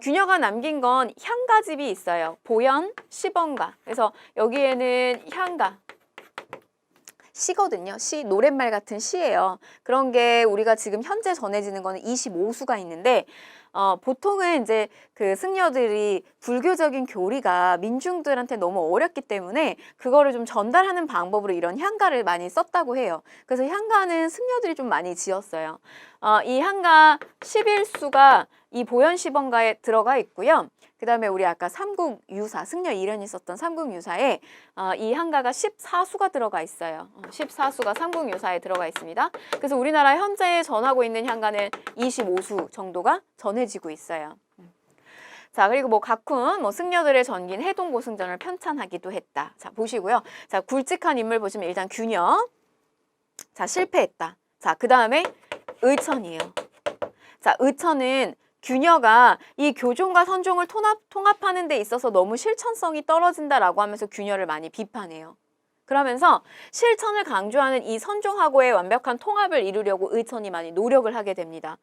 규녀가 남긴 건 향가집이 있어요. 보현, 시번가. 그래서 여기에는 향가. 시거든요. 시, 노랫말 같은 시예요. 그런 게 우리가 지금 현재 전해지는 거는 25수가 있는데, 보통은 이제 그 승려들이 불교적인 교리가 민중들한테 너무 어렵기 때문에 그거를 좀 전달하는 방법으로 이런 향가를 많이 썼다고 해요. 그래서 향가는 승려들이 좀 많이 지었어요. 이 향가 11수가 이 보현시번가에 들어가 있고요. 그 다음에 우리 아까 삼국유사, 승려 이련이 썼던 삼국유사에 이 향가가 14수가 들어가 있어요. 14수가 삼국유사에 들어가 있습니다. 그래서 우리나라 현재 전하고 있는 향가는 25수 정도가 전해지고 있어요. 자, 그리고 뭐 각훈, 승려들의 전기인 해동고승전을 편찬하기도 했다. 자, 보시고요. 자, 굵직한 인물 보시면 일단 규녀. 자, 실패했다. 자, 그 다음에 의천이에요. 자, 의천은 규녀가 이 교종과 선종을 통합하는 데 있어서 너무 실천성이 떨어진다라고 하면서 규녀를 많이 비판해요. 그러면서 실천을 강조하는 이 선종하고의 완벽한 통합을 이루려고 의천이 많이 노력을 하게 됩니다.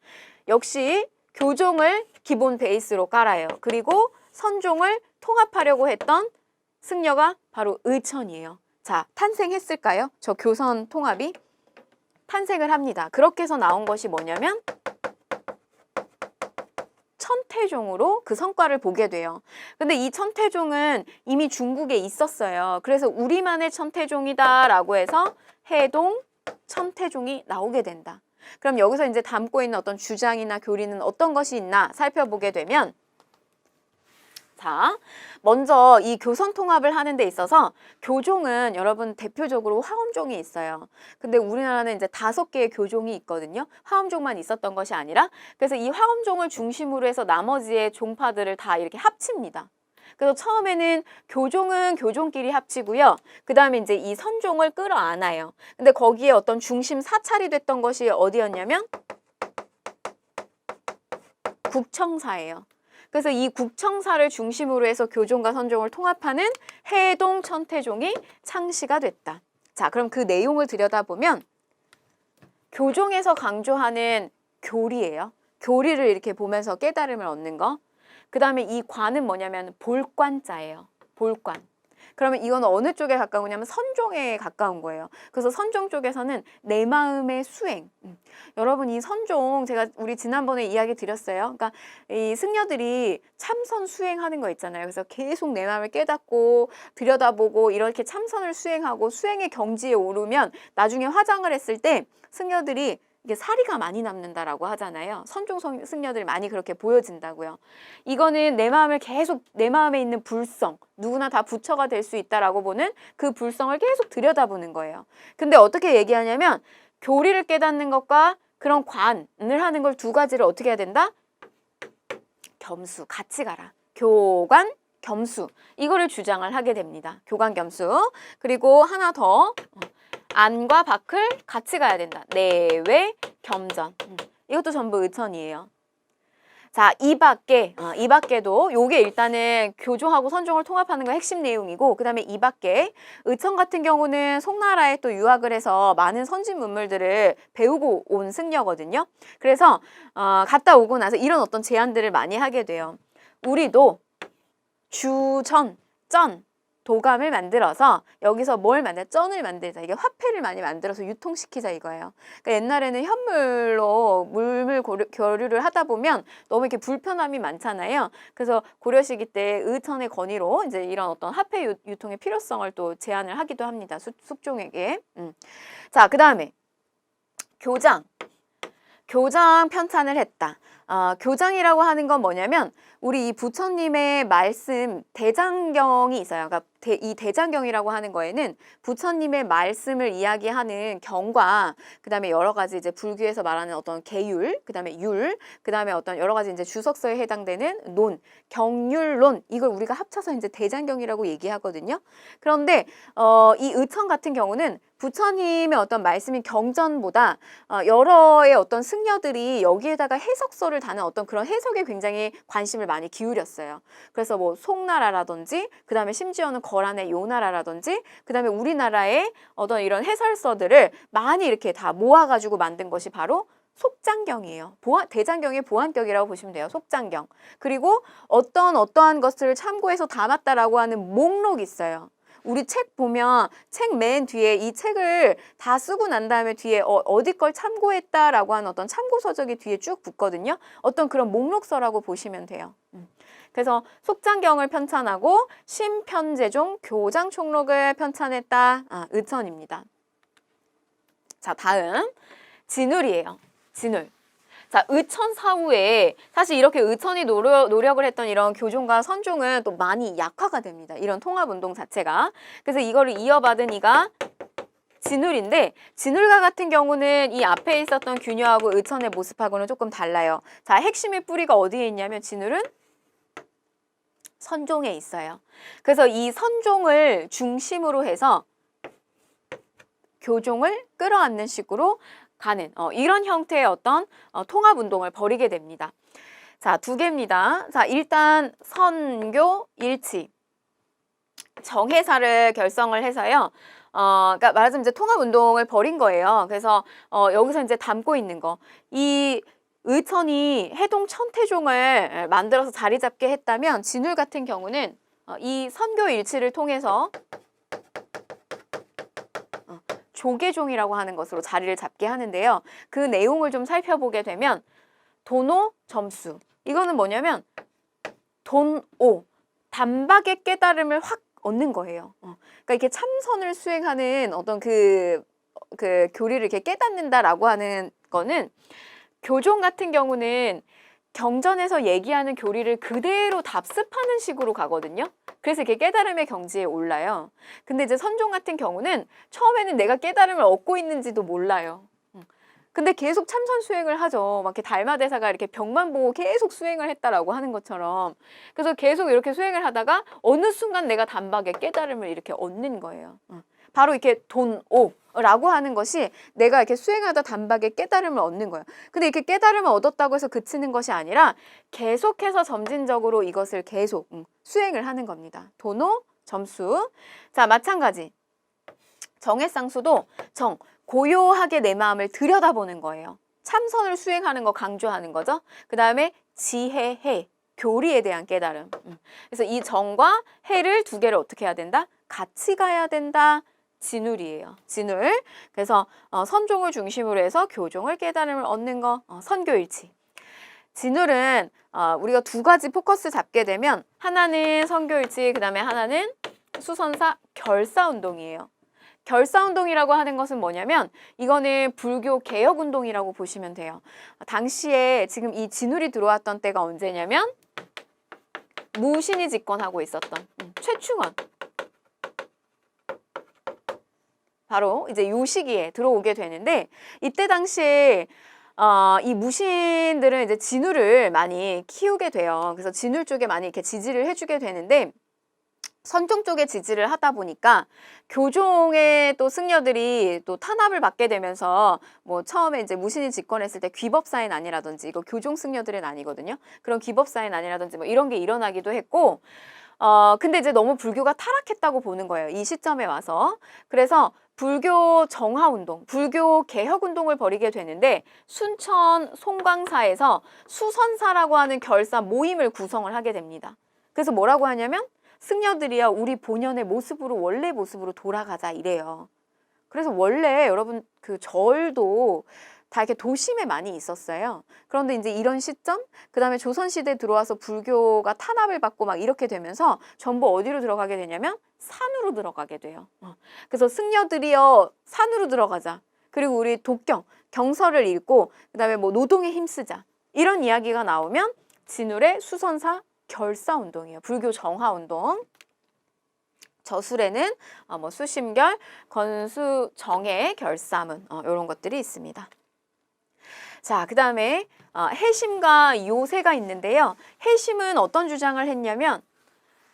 역시 교종을 기본 베이스로 깔아요. 그리고 선종을 통합하려고 했던 승려가 바로 의천이에요. 자, 탄생했을까요? 저 교선 통합이 탄생을 합니다. 그렇게 해서 나온 것이 뭐냐면 천태종으로 그 성과를 보게 돼요. 근데 이 천태종은 이미 중국에 있었어요. 그래서 우리만의 천태종이다라고 해서 해동 천태종이 나오게 된다. 그럼 여기서 이제 담고 있는 어떤 주장이나 교리는 어떤 것이 있나 살펴보게 되면, 자, 먼저 이 교선 통합을 하는 데 있어서 교종은 여러분 대표적으로 화엄종이 있어요. 근데 우리나라는 이제 5개의 교종이 있거든요. 화엄종만 있었던 것이 아니라, 그래서 이 화엄종을 중심으로 해서 나머지의 종파들을 다 이렇게 합칩니다. 그래서 처음에는 교종은 교종끼리 합치고요. 그 다음에 이제 이 선종을 끌어안아요. 근데 거기에 어떤 중심 사찰이 됐던 것이 어디였냐면 국청사예요. 그래서 이 국청사를 중심으로 해서 교종과 선종을 통합하는 해동 천태종이 창시가 됐다. 자, 그럼 그 내용을 들여다보면 교종에서 강조하는 교리예요. 교리를 이렇게 보면서 깨달음을 얻는 거. 그 다음에 이 관은 뭐냐면 볼관자예요. 볼관. 그러면 이건 어느 쪽에 가까우냐면 선종에 가까운 거예요. 그래서 선종 쪽에서는 내 마음의 수행. 여러분 이 선종 제가 우리 지난번에 이야기 드렸어요. 그러니까 이 승려들이 참선 수행하는 거 있잖아요. 그래서 계속 내 마음을 깨닫고 들여다보고 이렇게 참선을 수행하고 수행의 경지에 오르면 나중에 화장을 했을 때 승려들이 이게 사리가 많이 남는다라고 하잖아요. 선종 승려들 많이 그렇게 보여진다고요. 이거는 내 마음을 계속 내 마음에 있는 불성, 누구나 다 부처가 될 수 있다라고 보는 그 불성을 계속 들여다보는 거예요. 근데 어떻게 얘기하냐면 교리를 깨닫는 것과 그런 관을 하는 걸 두 가지를 어떻게 해야 된다? 겸수, 같이 가라. 교관, 겸수. 이거를 주장을 하게 됩니다. 교관, 겸수. 그리고 하나 더. 안과 밖을 같이 가야 된다. 내외, 겸전. 이것도 전부 의천이에요. 자, 이 밖에도 요게 일단은 교종하고 선종을 통합하는 거 핵심 내용이고 그 다음에 이 밖에 의천 같은 경우는 송나라에 또 유학을 해서 많은 선진 문물들을 배우고 온 승려거든요. 그래서 갔다 오고 나서 이런 어떤 제안들을 많이 하게 돼요. 우리도 주전, 전, 도감을 만들어서 여기서 뭘 쩐을 만들자. 이게 화폐를 많이 만들어서 유통시키자 이거예요. 그러니까 옛날에는 현물로 물물 교류를 하다 보면 너무 이렇게 불편함이 많잖아요. 그래서 고려 시기 때 의천의 건의로 이제 이런 어떤 화폐 유통의 필요성을 또 제안을 하기도 합니다. 숙종에게. 자, 그 다음에 교장 편찬을 했다. 교장이라고 하는 건 뭐냐면 우리 이 부처님의 말씀 대장경이 있어요. 그러니까 이 대장경이라고 하는 거에는 부처님의 말씀을 이야기하는 경과, 그 다음에 여러 가지 이제 불교에서 말하는 어떤 계율, 그 다음에 율, 그 다음에 어떤 여러 가지 이제 주석서에 해당되는 논, 경율론, 이걸 우리가 합쳐서 이제 대장경이라고 얘기하거든요. 그런데 이 의천 같은 경우는 부처님의 어떤 말씀인 경전보다 여러의 어떤 승려들이 여기에다가 해석서를 다는 어떤 그런 해석에 굉장히 관심을 많이 기울였어요. 그래서 뭐 송나라라든지 그 다음에 심지어는 거란의 요나라라든지 그 다음에 우리나라의 어떤 이런 해설서들을 많이 이렇게 다 모아가지고 만든 것이 바로 속장경이에요. 대장경의 보완격이라고 보시면 돼요. 속장경. 그리고 어떠한 것을 참고해서 담았다라고 하는 목록이 있어요. 우리 책 보면 책 맨 뒤에 이 책을 다 쓰고 난 다음에 뒤에 어디 걸 참고했다라고 하는 어떤 참고서적이 뒤에 쭉 붙거든요. 어떤 그런 목록서라고 보시면 돼요. 그래서 속장경을 편찬하고 심편제종 교장총록을 편찬했다. 의천입니다. 자, 다음 진울이에요. 진울. 자, 의천 사후에 사실 이렇게 의천이 노력을 했던 이런 교종과 선종은 또 많이 약화가 됩니다. 이런 통합운동 자체가. 그래서 이거를 이어받은 이가 진울인데 진울가 같은 경우는 이 앞에 있었던 규녀하고 의천의 모습하고는 조금 달라요. 자, 핵심의 뿌리가 어디에 있냐면 진울은 선종에 있어요. 그래서 이 선종을 중심으로 해서 교종을 끌어안는 식으로 가는 이런 형태의 어떤 통합운동을 벌이게 됩니다. 자, 두 개입니다. 자, 일단 선교 일치 정해사를 결성을 해서요. 그러니까 말하자면 이제 통합운동을 벌인 거예요. 그래서 여기서 이제 담고 있는 거, 이 의천이 해동 천태종을 만들어서 자리 잡게 했다면 진울 같은 경우는 이 선교 일치를 통해서 조계종이라고 하는 것으로 자리를 잡게 하는데요. 그 내용을 좀 살펴보게 되면 돈오 점수, 이거는 뭐냐면 돈오, 단박에 깨달음을 확 얻는 거예요. 그러니까 이렇게 참선을 수행하는 어떤 그 교리를 이렇게 깨닫는다라고 하는 거는 교종 같은 경우는 경전에서 얘기하는 교리를 그대로 답습하는 식으로 가거든요. 그래서 이렇게 깨달음의 경지에 올라요. 근데 이제 선종 같은 경우는 처음에는 내가 깨달음을 얻고 있는지도 몰라요. 근데 계속 참선 수행을 하죠. 막 이렇게 달마대사가 이렇게 벽만 보고 계속 수행을 했다라고 하는 것처럼. 그래서 계속 이렇게 수행을 하다가 어느 순간 내가 단박에 깨달음을 이렇게 얻는 거예요. 바로 이렇게 돈오라고 하는 것이 내가 이렇게 수행하다 단박에 깨달음을 얻는 거예요. 근데 이렇게 깨달음을 얻었다고 해서 그치는 것이 아니라 계속해서 점진적으로 이것을 계속 수행을 하는 겁니다. 돈오 점수. 자, 마찬가지. 정해상수도 고요하게 내 마음을 들여다보는 거예요. 참선을 수행하는 거 강조하는 거죠. 그 다음에 지혜해, 교리에 대한 깨달음. 그래서 이 정과 해를 두 개를 어떻게 해야 된다? 같이 가야 된다. 진울이에요. 진울. 그래서 선종을 중심으로 해서 교종을 깨달음을 얻는 거. 선교일치. 진울은 우리가 두 가지 포커스 잡게 되면 하나는 선교일치, 그 다음에 하나는 수선사 결사운동이에요. 결사운동이라고 하는 것은 뭐냐면 이거는 불교 개혁운동이라고 보시면 돼요. 당시에 지금 이 진울이 들어왔던 때가 언제냐면 무신이 집권하고 있었던 최충원. 바로 이제 요 시기에 들어오게 되는데 이때 당시에 이 무신들은 이제 진울을 많이 키우게 돼요. 그래서 진울 쪽에 많이 이렇게 지지를 해주게 되는데 선종 쪽에 지지를 하다 보니까 교종의 또 승려들이 또 탄압을 받게 되면서 뭐 처음에 이제 무신이 집권했을 때 귀법사의 난이라든지 이거 교종 승려들의 난이거든요. 그런 귀법사의 난이라든지 뭐 이런 게 일어나기도 했고 근데 이제 너무 불교가 타락했다고 보는 거예요. 이 시점에 와서. 그래서 불교 정화운동, 불교 개혁운동을 벌이게 되는데 순천 송광사에서 수선사라고 하는 결사 모임을 구성을 하게 됩니다. 그래서 뭐라고 하냐면 승려들이야 우리 본연의 모습으로 원래 모습으로 돌아가자 이래요. 그래서 원래 여러분 그 절도 다 이렇게 도심에 많이 있었어요. 그런데 이제 이런 시점, 그 다음에 조선시대에 들어와서 불교가 탄압을 받고 막 이렇게 되면서 전부 어디로 들어가게 되냐면 산으로 들어가게 돼요. 그래서 승려들이여 산으로 들어가자. 그리고 우리 독경, 경서를 읽고 그 다음에 뭐 노동에 힘쓰자. 이런 이야기가 나오면 진울의 수선사 결사운동이에요. 불교 정화운동. 저술에는 뭐 수심결, 건수, 정해, 결사문 이런 것들이 있습니다. 자, 그 다음에 해심과 요세가 있는데요. 해심은 어떤 주장을 했냐면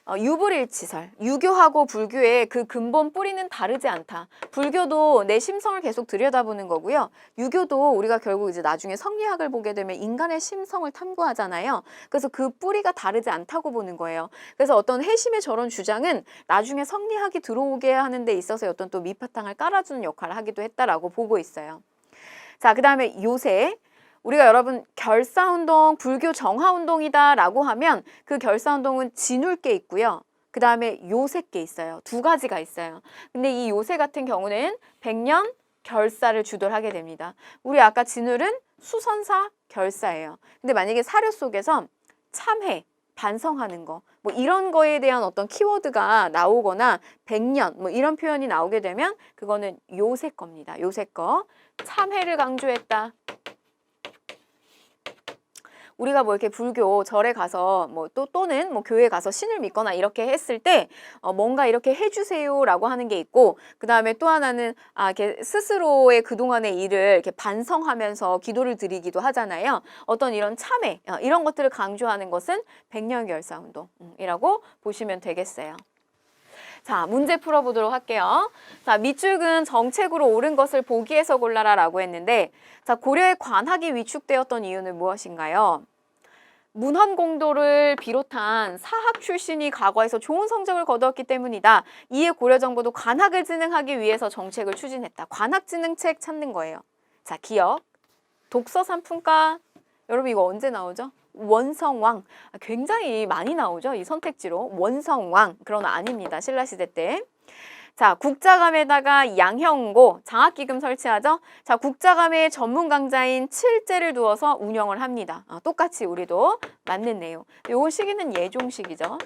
유불일치설, 유교하고 불교의 그 근본 뿌리는 다르지 않다. 불교도 내 심성을 계속 들여다보는 거고요. 유교도 우리가 결국 이제 나중에 성리학을 보게 되면 인간의 심성을 탐구하잖아요. 그래서 그 뿌리가 다르지 않다고 보는 거예요. 그래서 어떤 해심의 저런 주장은 나중에 성리학이 들어오게 하는 데 있어서 어떤 또 밑바탕을 깔아주는 역할을 하기도 했다라고 보고 있어요. 자, 그 다음에 요새. 우리가 여러분 결사운동, 불교 정화운동이다 라고 하면 그 결사운동은 진울께 있고요. 그 다음에 요새께 있어요. 두 가지가 있어요. 근데 이 요새 같은 경우는 백년 결사를 주도를 하게 됩니다. 우리 아까 진울은 수선사 결사예요. 근데 만약에 사료 속에서 참회, 반성하는 거, 뭐 이런 거에 대한 어떤 키워드가 나오거나 백년 뭐 이런 표현이 나오게 되면 그거는 요새 겁니다. 요새 거. 참회를 강조했다. 우리가 뭐 이렇게 불교 절에 가서 뭐 또는 뭐 교회 가서 신을 믿거나 이렇게 했을 때 뭔가 이렇게 해주세요라고 하는 게 있고 그 다음에 또 하나는 이렇게 스스로의 그동안의 일을 이렇게 반성하면서 기도를 드리기도 하잖아요. 어떤 이런 참회 이런 것들을 강조하는 것은 백년결사운동이라고 보시면 되겠어요. 자, 문제 풀어보도록 할게요. 자, 밑줄은 정책으로 옳은 것을 보기에서 골라라 라고 했는데 자, 고려의 관학이 위축되었던 이유는 무엇인가요? 문헌공도를 비롯한 사학 출신이 과거에서 좋은 성적을 거두었기 때문이다. 이에 고려 정부도 관학을 진흥하기 위해서 정책을 추진했다. 관학진흥책 찾는 거예요. 자, 기억, 독서 상품가. 여러분 이거 언제 나오죠? 원성왕. 굉장히 많이 나오죠. 이 선택지로. 원성왕. 그러나 아닙니다. 신라시대 때. 자, 국자감에다가 양형고, 장학기금 설치하죠. 자, 국자감에 전문 강좌인 칠제를 두어서 운영을 합니다. 똑같이 우리도 맞는 내용. 요 시기는 예종시기죠.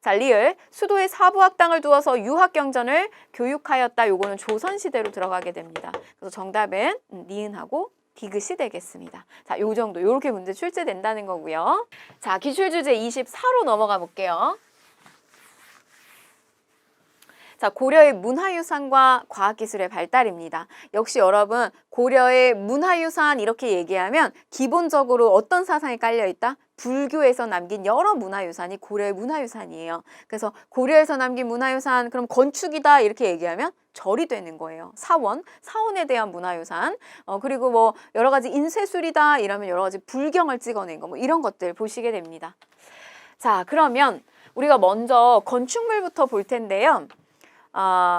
자, 리을. 수도에 사부학당을 두어서 유학경전을 교육하였다. 요거는 조선시대로 들어가게 됩니다. 그래서 정답은 니은하고 디귿이 되겠습니다. 자, 요 정도. 요렇게 문제 출제된다는 거고요. 자, 기출주제 24로 넘어가 볼게요. 자, 고려의 문화유산과 과학기술의 발달입니다. 역시 여러분 고려의 문화유산 이렇게 얘기하면 기본적으로 어떤 사상이 깔려있다? 불교에서 남긴 여러 문화유산이 고려의 문화유산이에요. 그래서 고려에서 남긴 문화유산 그럼 건축이다 이렇게 얘기하면 절이 되는 거예요. 사원, 사원에 대한 문화유산 그리고 뭐 여러 가지 인쇄술이다 이러면 여러 가지 불경을 찍어낸 거 뭐 이런 것들 보시게 됩니다. 자, 그러면 우리가 먼저 건축물부터 볼 텐데요.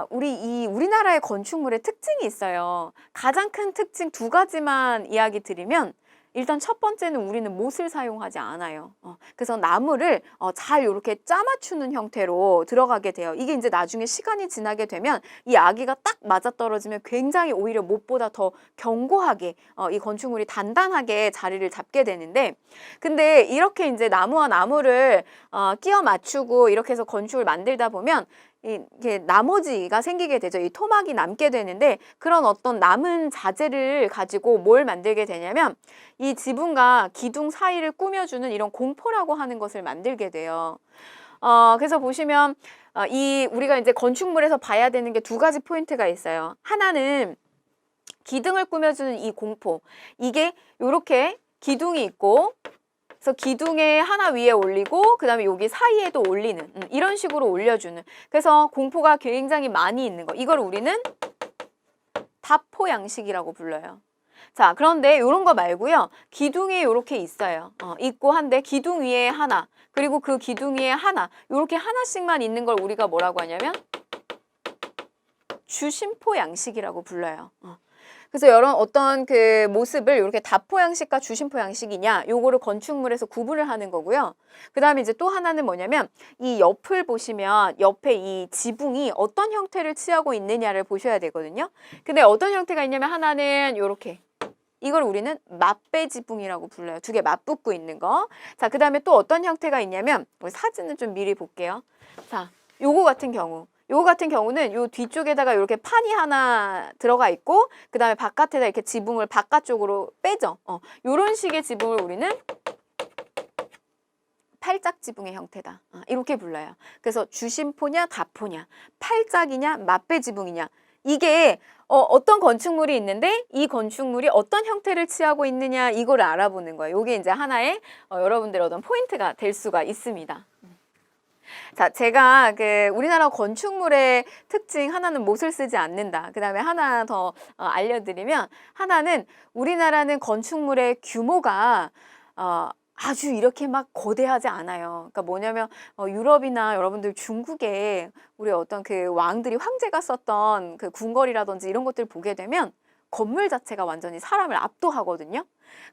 우리나라의 건축물의 특징이 있어요. 가장 큰 특징 두 가지만 이야기 드리면 일단 첫 번째는 우리는 못을 사용하지 않아요. 그래서 나무를 잘 이렇게 짜맞추는 형태로 들어가게 돼요. 이게 이제 나중에 시간이 지나게 되면 이 아기가 딱 맞아떨어지면 굉장히 오히려 못보다 더 견고하게 이 건축물이 단단하게 자리를 잡게 되는데, 근데 이렇게 이제 나무와 나무를 끼워 맞추고 이렇게 해서 건축을 만들다 보면 이게 나머지가 생기게 되죠. 이 토막이 남게 되는데, 그런 어떤 남은 자재를 가지고 뭘 만들게 되냐면 이 지붕과 기둥 사이를 꾸며주는 이런 공포라고 하는 것을 만들게 돼요. 그래서 보시면 이 우리가 이제 건축물에서 봐야 되는 게 두 가지 포인트가 있어요. 하나는 기둥을 꾸며주는 이 공포. 이게 이렇게 기둥이 있고, 그래서 기둥에 하나 위에 올리고 그 다음에 여기 사이에도 올리는 이런 식으로 올려주는, 그래서 공포가 굉장히 많이 있는 거, 이걸 우리는 다포 양식이라고 불러요. 자, 그런데 이런 거 말고요, 기둥이 이렇게 있어요. 있고 한데 기둥 위에 하나, 그리고 그 기둥 위에 하나, 이렇게 하나씩만 있는 걸 우리가 뭐라고 하냐면 주심포 양식이라고 불러요. 그래서 이런 어떤 그 모습을 이렇게 다포 양식과 주심포 양식이냐, 요거를 건축물에서 구분을 하는 거고요. 그 다음에 이제 또 하나는 뭐냐면 이 옆을 보시면 옆에 이 지붕이 어떤 형태를 취하고 있느냐를 보셔야 되거든요. 근데 어떤 형태가 있냐면 하나는 요렇게, 이걸 우리는 맞배 지붕이라고 불러요. 두 개 맞붙고 있는 거. 자, 그 다음에 또 어떤 형태가 있냐면 사진을 좀 미리 볼게요. 자, 요거 같은 경우는 요 뒤쪽에다가 이렇게 판이 하나 들어가 있고, 그 다음에 바깥에다 이렇게 지붕을 바깥쪽으로 빼죠. 요런 식의 지붕을 우리는 팔짝 지붕의 형태다. 이렇게 불러요. 그래서 주심포냐 다포냐, 팔짝이냐 맞배 지붕이냐, 이게 어떤 건축물이 있는데 이 건축물이 어떤 형태를 취하고 있느냐, 이걸 알아보는 거예요. 이게 이제 하나의 여러분들의 어떤 포인트가 될 수가 있습니다. 자, 제가 그 우리나라 건축물의 특징 하나는 못을 쓰지 않는다. 그 다음에 하나 더 알려드리면, 하나는 우리나라는 건축물의 규모가 아주 이렇게 막 거대하지 않아요. 그러니까 뭐냐면 유럽이나 여러분들 중국에 우리 어떤 그 왕들이, 황제가 썼던 그 궁궐이라든지 이런 것들 보게 되면 건물 자체가 완전히 사람을 압도하거든요.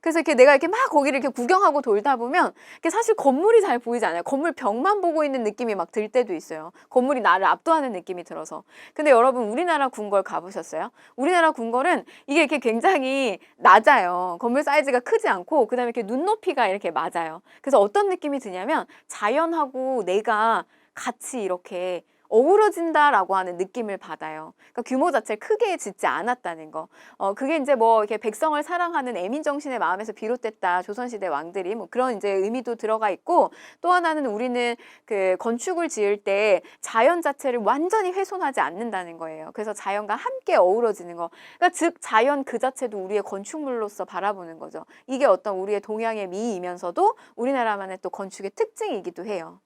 그래서 이렇게 내가 이렇게 막 거기를 이렇게 구경하고 돌다 보면 이게 사실 건물이 잘 보이지 않아요. 건물 벽만 보고 있는 느낌이 막 들 때도 있어요. 건물이 나를 압도하는 느낌이 들어서. 근데 여러분, 우리나라 궁궐 가보셨어요? 우리나라 궁궐은 이게 이렇게 굉장히 낮아요. 건물 사이즈가 크지 않고, 그다음에 이렇게 눈높이가 이렇게 맞아요. 그래서 어떤 느낌이 드냐면 자연하고 내가 같이 이렇게 어우러진다라고 하는 느낌을 받아요. 그러니까 규모 자체를 크게 짓지 않았다는 거. 그게 이제 뭐 이렇게 백성을 사랑하는 애민 정신의 마음에서 비롯됐다. 조선시대 왕들이 뭐 그런 이제 의미도 들어가 있고, 또 하나는 우리는 그 건축을 지을 때 자연 자체를 완전히 훼손하지 않는다는 거예요. 그래서 자연과 함께 어우러지는 거. 그러니까 즉 자연 그 자체도 우리의 건축물로서 바라보는 거죠. 이게 어떤 우리의 동양의 미이면서도 우리나라만의 또 건축의 특징이기도 해요.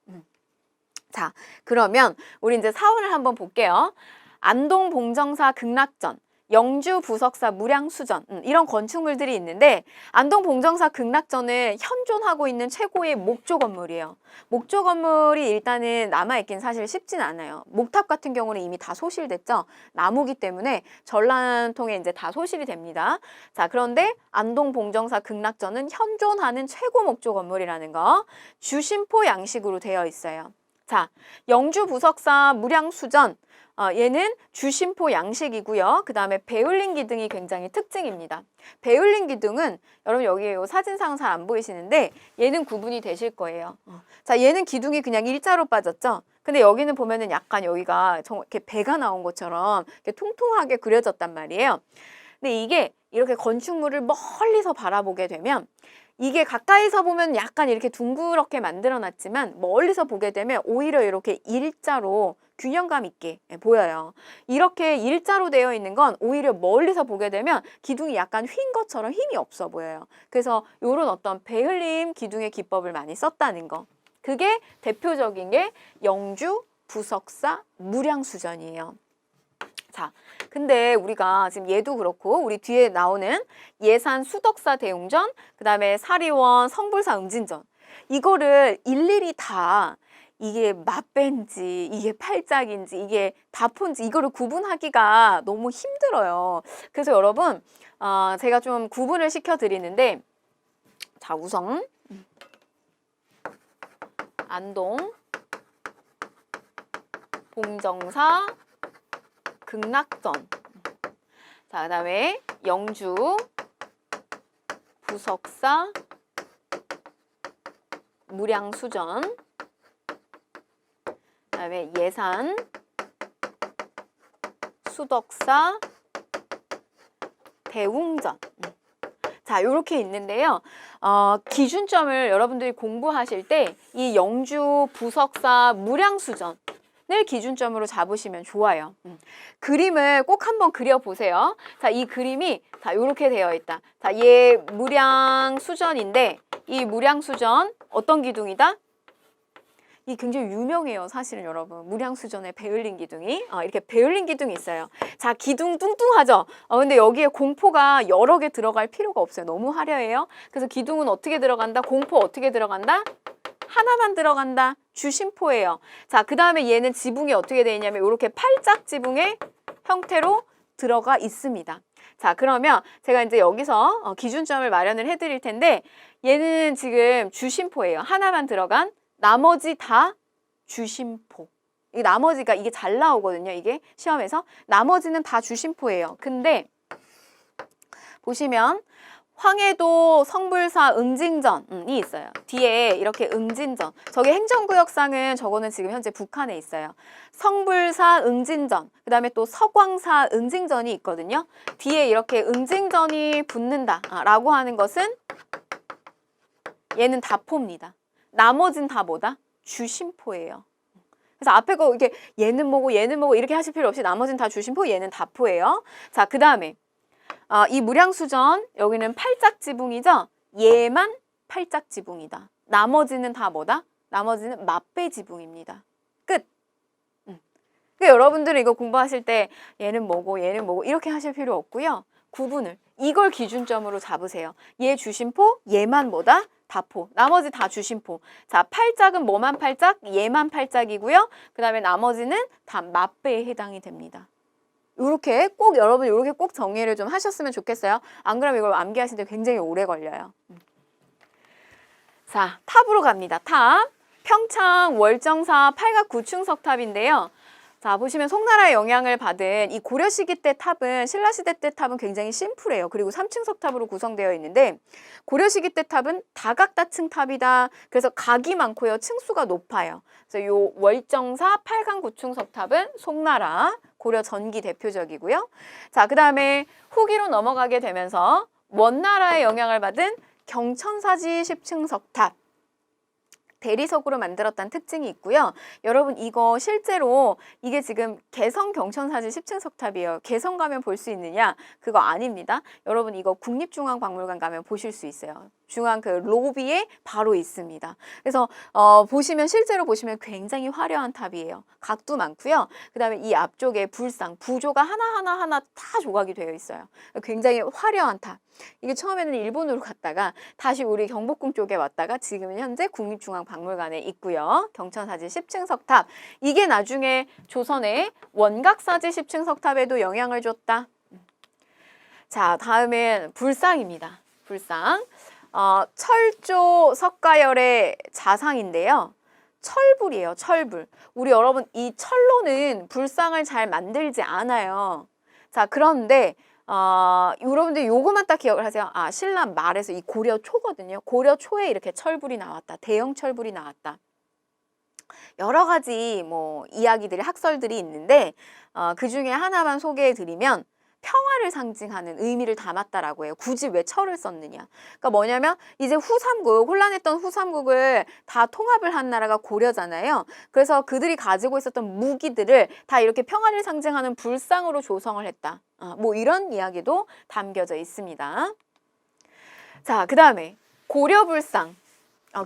자, 그러면 우리 이제 사원을 한번 볼게요. 안동 봉정사 극락전, 영주 부석사 무량수전, 이런 건축물들이 있는데, 안동 봉정사 극락전은 현존하고 있는 최고의 목조 건물이에요. 목조 건물이 일단은 남아있긴 사실 쉽진 않아요. 목탑 같은 경우는 이미 다 소실됐죠. 나무기 때문에 전란통에 이제 다 소실이 됩니다. 자, 그런데 안동 봉정사 극락전은 현존하는 최고 목조 건물이라는 거, 주심포 양식으로 되어 있어요. 자, 영주 부석사 무량수전, 얘는 주심포 양식이고요. 그 다음에 베울린 기둥이 굉장히 특징입니다. 베울린 기둥은 여러분 여기 요 사진상 잘 안 보이시는데 얘는 구분이 되실 거예요. 자, 얘는 기둥이 그냥 일자로 빠졌죠. 근데 여기는 보면은 약간 여기가 이렇게 배가 나온 것처럼 이렇게 통통하게 그려졌단 말이에요. 근데 이게 이렇게 건축물을 멀리서 바라보게 되면, 이게 가까이서 보면 약간 이렇게 둥그렇게 만들어 놨지만 멀리서 보게 되면 오히려 이렇게 일자로 균형감 있게 보여요. 이렇게 일자로 되어 있는 건 오히려 멀리서 보게 되면 기둥이 약간 휜 것처럼 힘이 없어 보여요. 그래서 이런 어떤 베을림 기둥의 기법을 많이 썼다는 거. 그게 대표적인 게 영주 부석사 무량수전이에요. 자, 근데 우리가 지금 얘도 그렇고 우리 뒤에 나오는 예산 수덕사 대웅전, 그 다음에 사리원 성불사 응진전, 이거를 일일이 다 이게 맞배인지 이게 팔짝인지 이게 다포인지 이거를 구분하기가 너무 힘들어요. 그래서 여러분 제가 좀 구분을 시켜 드리는데, 자, 우선 안동, 봉정사, 극락전. 자, 그다음에 영주, 부석사, 무량수전. 그다음에 예산, 수덕사, 대웅전. 자, 요렇게 있는데요. 기준점을 여러분들이 공부하실 때 이 영주, 부석사, 무량수전을 기준점으로 잡으시면 좋아요. 그림을 꼭 한번 그려보세요. 자, 이 그림이 자, 요렇게 되어 있다. 자, 얘 무량수전인데 이 무량수전 어떤 기둥이다? 이 굉장히 유명해요, 사실은 여러분. 무량수전의 베을린 기둥이 이렇게 베을린 기둥이 있어요. 자, 기둥 뚱뚱하죠? 근데 여기에 공포가 여러 개 들어갈 필요가 없어요. 너무 화려해요. 그래서 기둥은 어떻게 들어간다? 공포 어떻게 들어간다? 하나만 들어간다. 주심포예요. 자, 그 다음에 얘는 지붕이 어떻게 되어 있냐면 이렇게 팔짝 지붕의 형태로 들어가 있습니다. 자, 그러면 제가 이제 여기서 기준점을 마련을 해드릴 텐데 얘는 지금 주심포예요. 하나만 들어간 나머지 다 주심포. 이 나머지가 이게 잘 나오거든요. 이게 시험에서. 나머지는 다 주심포예요. 근데 보시면 황해도 성불사 응징전이 있어요. 뒤에 이렇게 응진전. 저게 행정구역상은 저거는 지금 현재 북한에 있어요. 성불사 응진전. 그 다음에 또 서광사 응징전이 있거든요. 뒤에 이렇게 응징전이 붙는다 라고 하는 것은 얘는 다포입니다. 나머진 다 뭐다? 주심포예요. 그래서 앞에 거 이게 얘는 뭐고 얘는 뭐고 이렇게 하실 필요 없이 나머진 다 주심포, 얘는 다포예요. 자, 그 다음에 이 무량수전 여기는 팔짝지붕이죠? 얘만 팔짝지붕이다. 나머지는 다 뭐다? 나머지는 맞배지붕입니다. 끝. 그러니까 여러분들은 이거 공부하실 때 얘는 뭐고 얘는 뭐고 이렇게 하실 필요 없고요. 구분을 이걸 기준점으로 잡으세요. 얘 주심포, 얘만 뭐다? 다포. 나머지 다 주심포. 자, 팔짝은 뭐만 팔짝? 얘만 팔짝이고요. 그 다음에 나머지는 다 맞배에 해당이 됩니다. 요렇게 꼭 여러분 요렇게 꼭 정리를 좀 하셨으면 좋겠어요. 안 그러면 이걸 암기하시는데 굉장히 오래 걸려요. 자, 탑으로 갑니다. 탑. 평창 월정사 팔각 9층 석탑인데요. 자, 보시면 송나라의 영향을 받은 이 고려 시기 때 탑은 신라 시대 때 탑은 굉장히 심플해요. 그리고 3층 석탑으로 구성되어 있는데 고려 시기 때 탑은 다각다층 탑이다. 그래서 각이 많고요. 층수가 높아요. 그래서 요 월정사 8강 9층 석탑은 송나라 고려 전기 대표적이고요. 자, 그다음에 후기로 넘어가게 되면서 원나라의 영향을 받은 경천사지 10층 석탑. 대리석으로 만들었다는 특징이 있고요. 여러분 이거 실제로 이게 지금 개성 경천사지 10층 석탑이에요. 개성 가면 볼 수 있느냐? 그거 아닙니다. 여러분 이거 국립중앙박물관 가면 보실 수 있어요. 중앙 그 로비에 바로 있습니다. 그래서 보시면 실제로 보시면 굉장히 화려한 탑이에요. 각도 많고요. 그다음에 이 앞쪽에 불상, 부조가 하나 다 조각이 되어 있어요. 굉장히 화려한 탑. 이게 처음에는 일본으로 갔다가 다시 우리 경복궁 쪽에 왔다가 지금은 현재 국립중앙박물관에 있고요. 경천사지 10층 석탑. 이게 나중에 조선의 원각사지 10층 석탑에도 영향을 줬다. 자, 다음엔 불상입니다. 불상. 철조 석가열의 자상인데요. 철불이에요. 철불. 우리 여러분 이 철로는 불상을 잘 만들지 않아요. 자, 그런데 여러분들 요거만 딱 기억을 하세요. 신라 말에서 이 고려 초거든요. 고려 초에 이렇게 철불이 나왔다. 대형 철불이 나왔다. 여러 가지 뭐 이야기들이 학설들이 있는데 그 중에 하나만 소개해 드리면 평화를 상징하는 의미를 담았다라고 해요. 굳이 왜 철을 썼느냐. 그러니까 뭐냐면 이제 후삼국, 혼란했던 후삼국을 다 통합을 한 나라가 고려잖아요. 그래서 그들이 가지고 있었던 무기들을 다 이렇게 평화를 상징하는 불상으로 조성을 했다. 뭐 이런 이야기도 담겨져 있습니다. 자, 그 다음에 고려불상.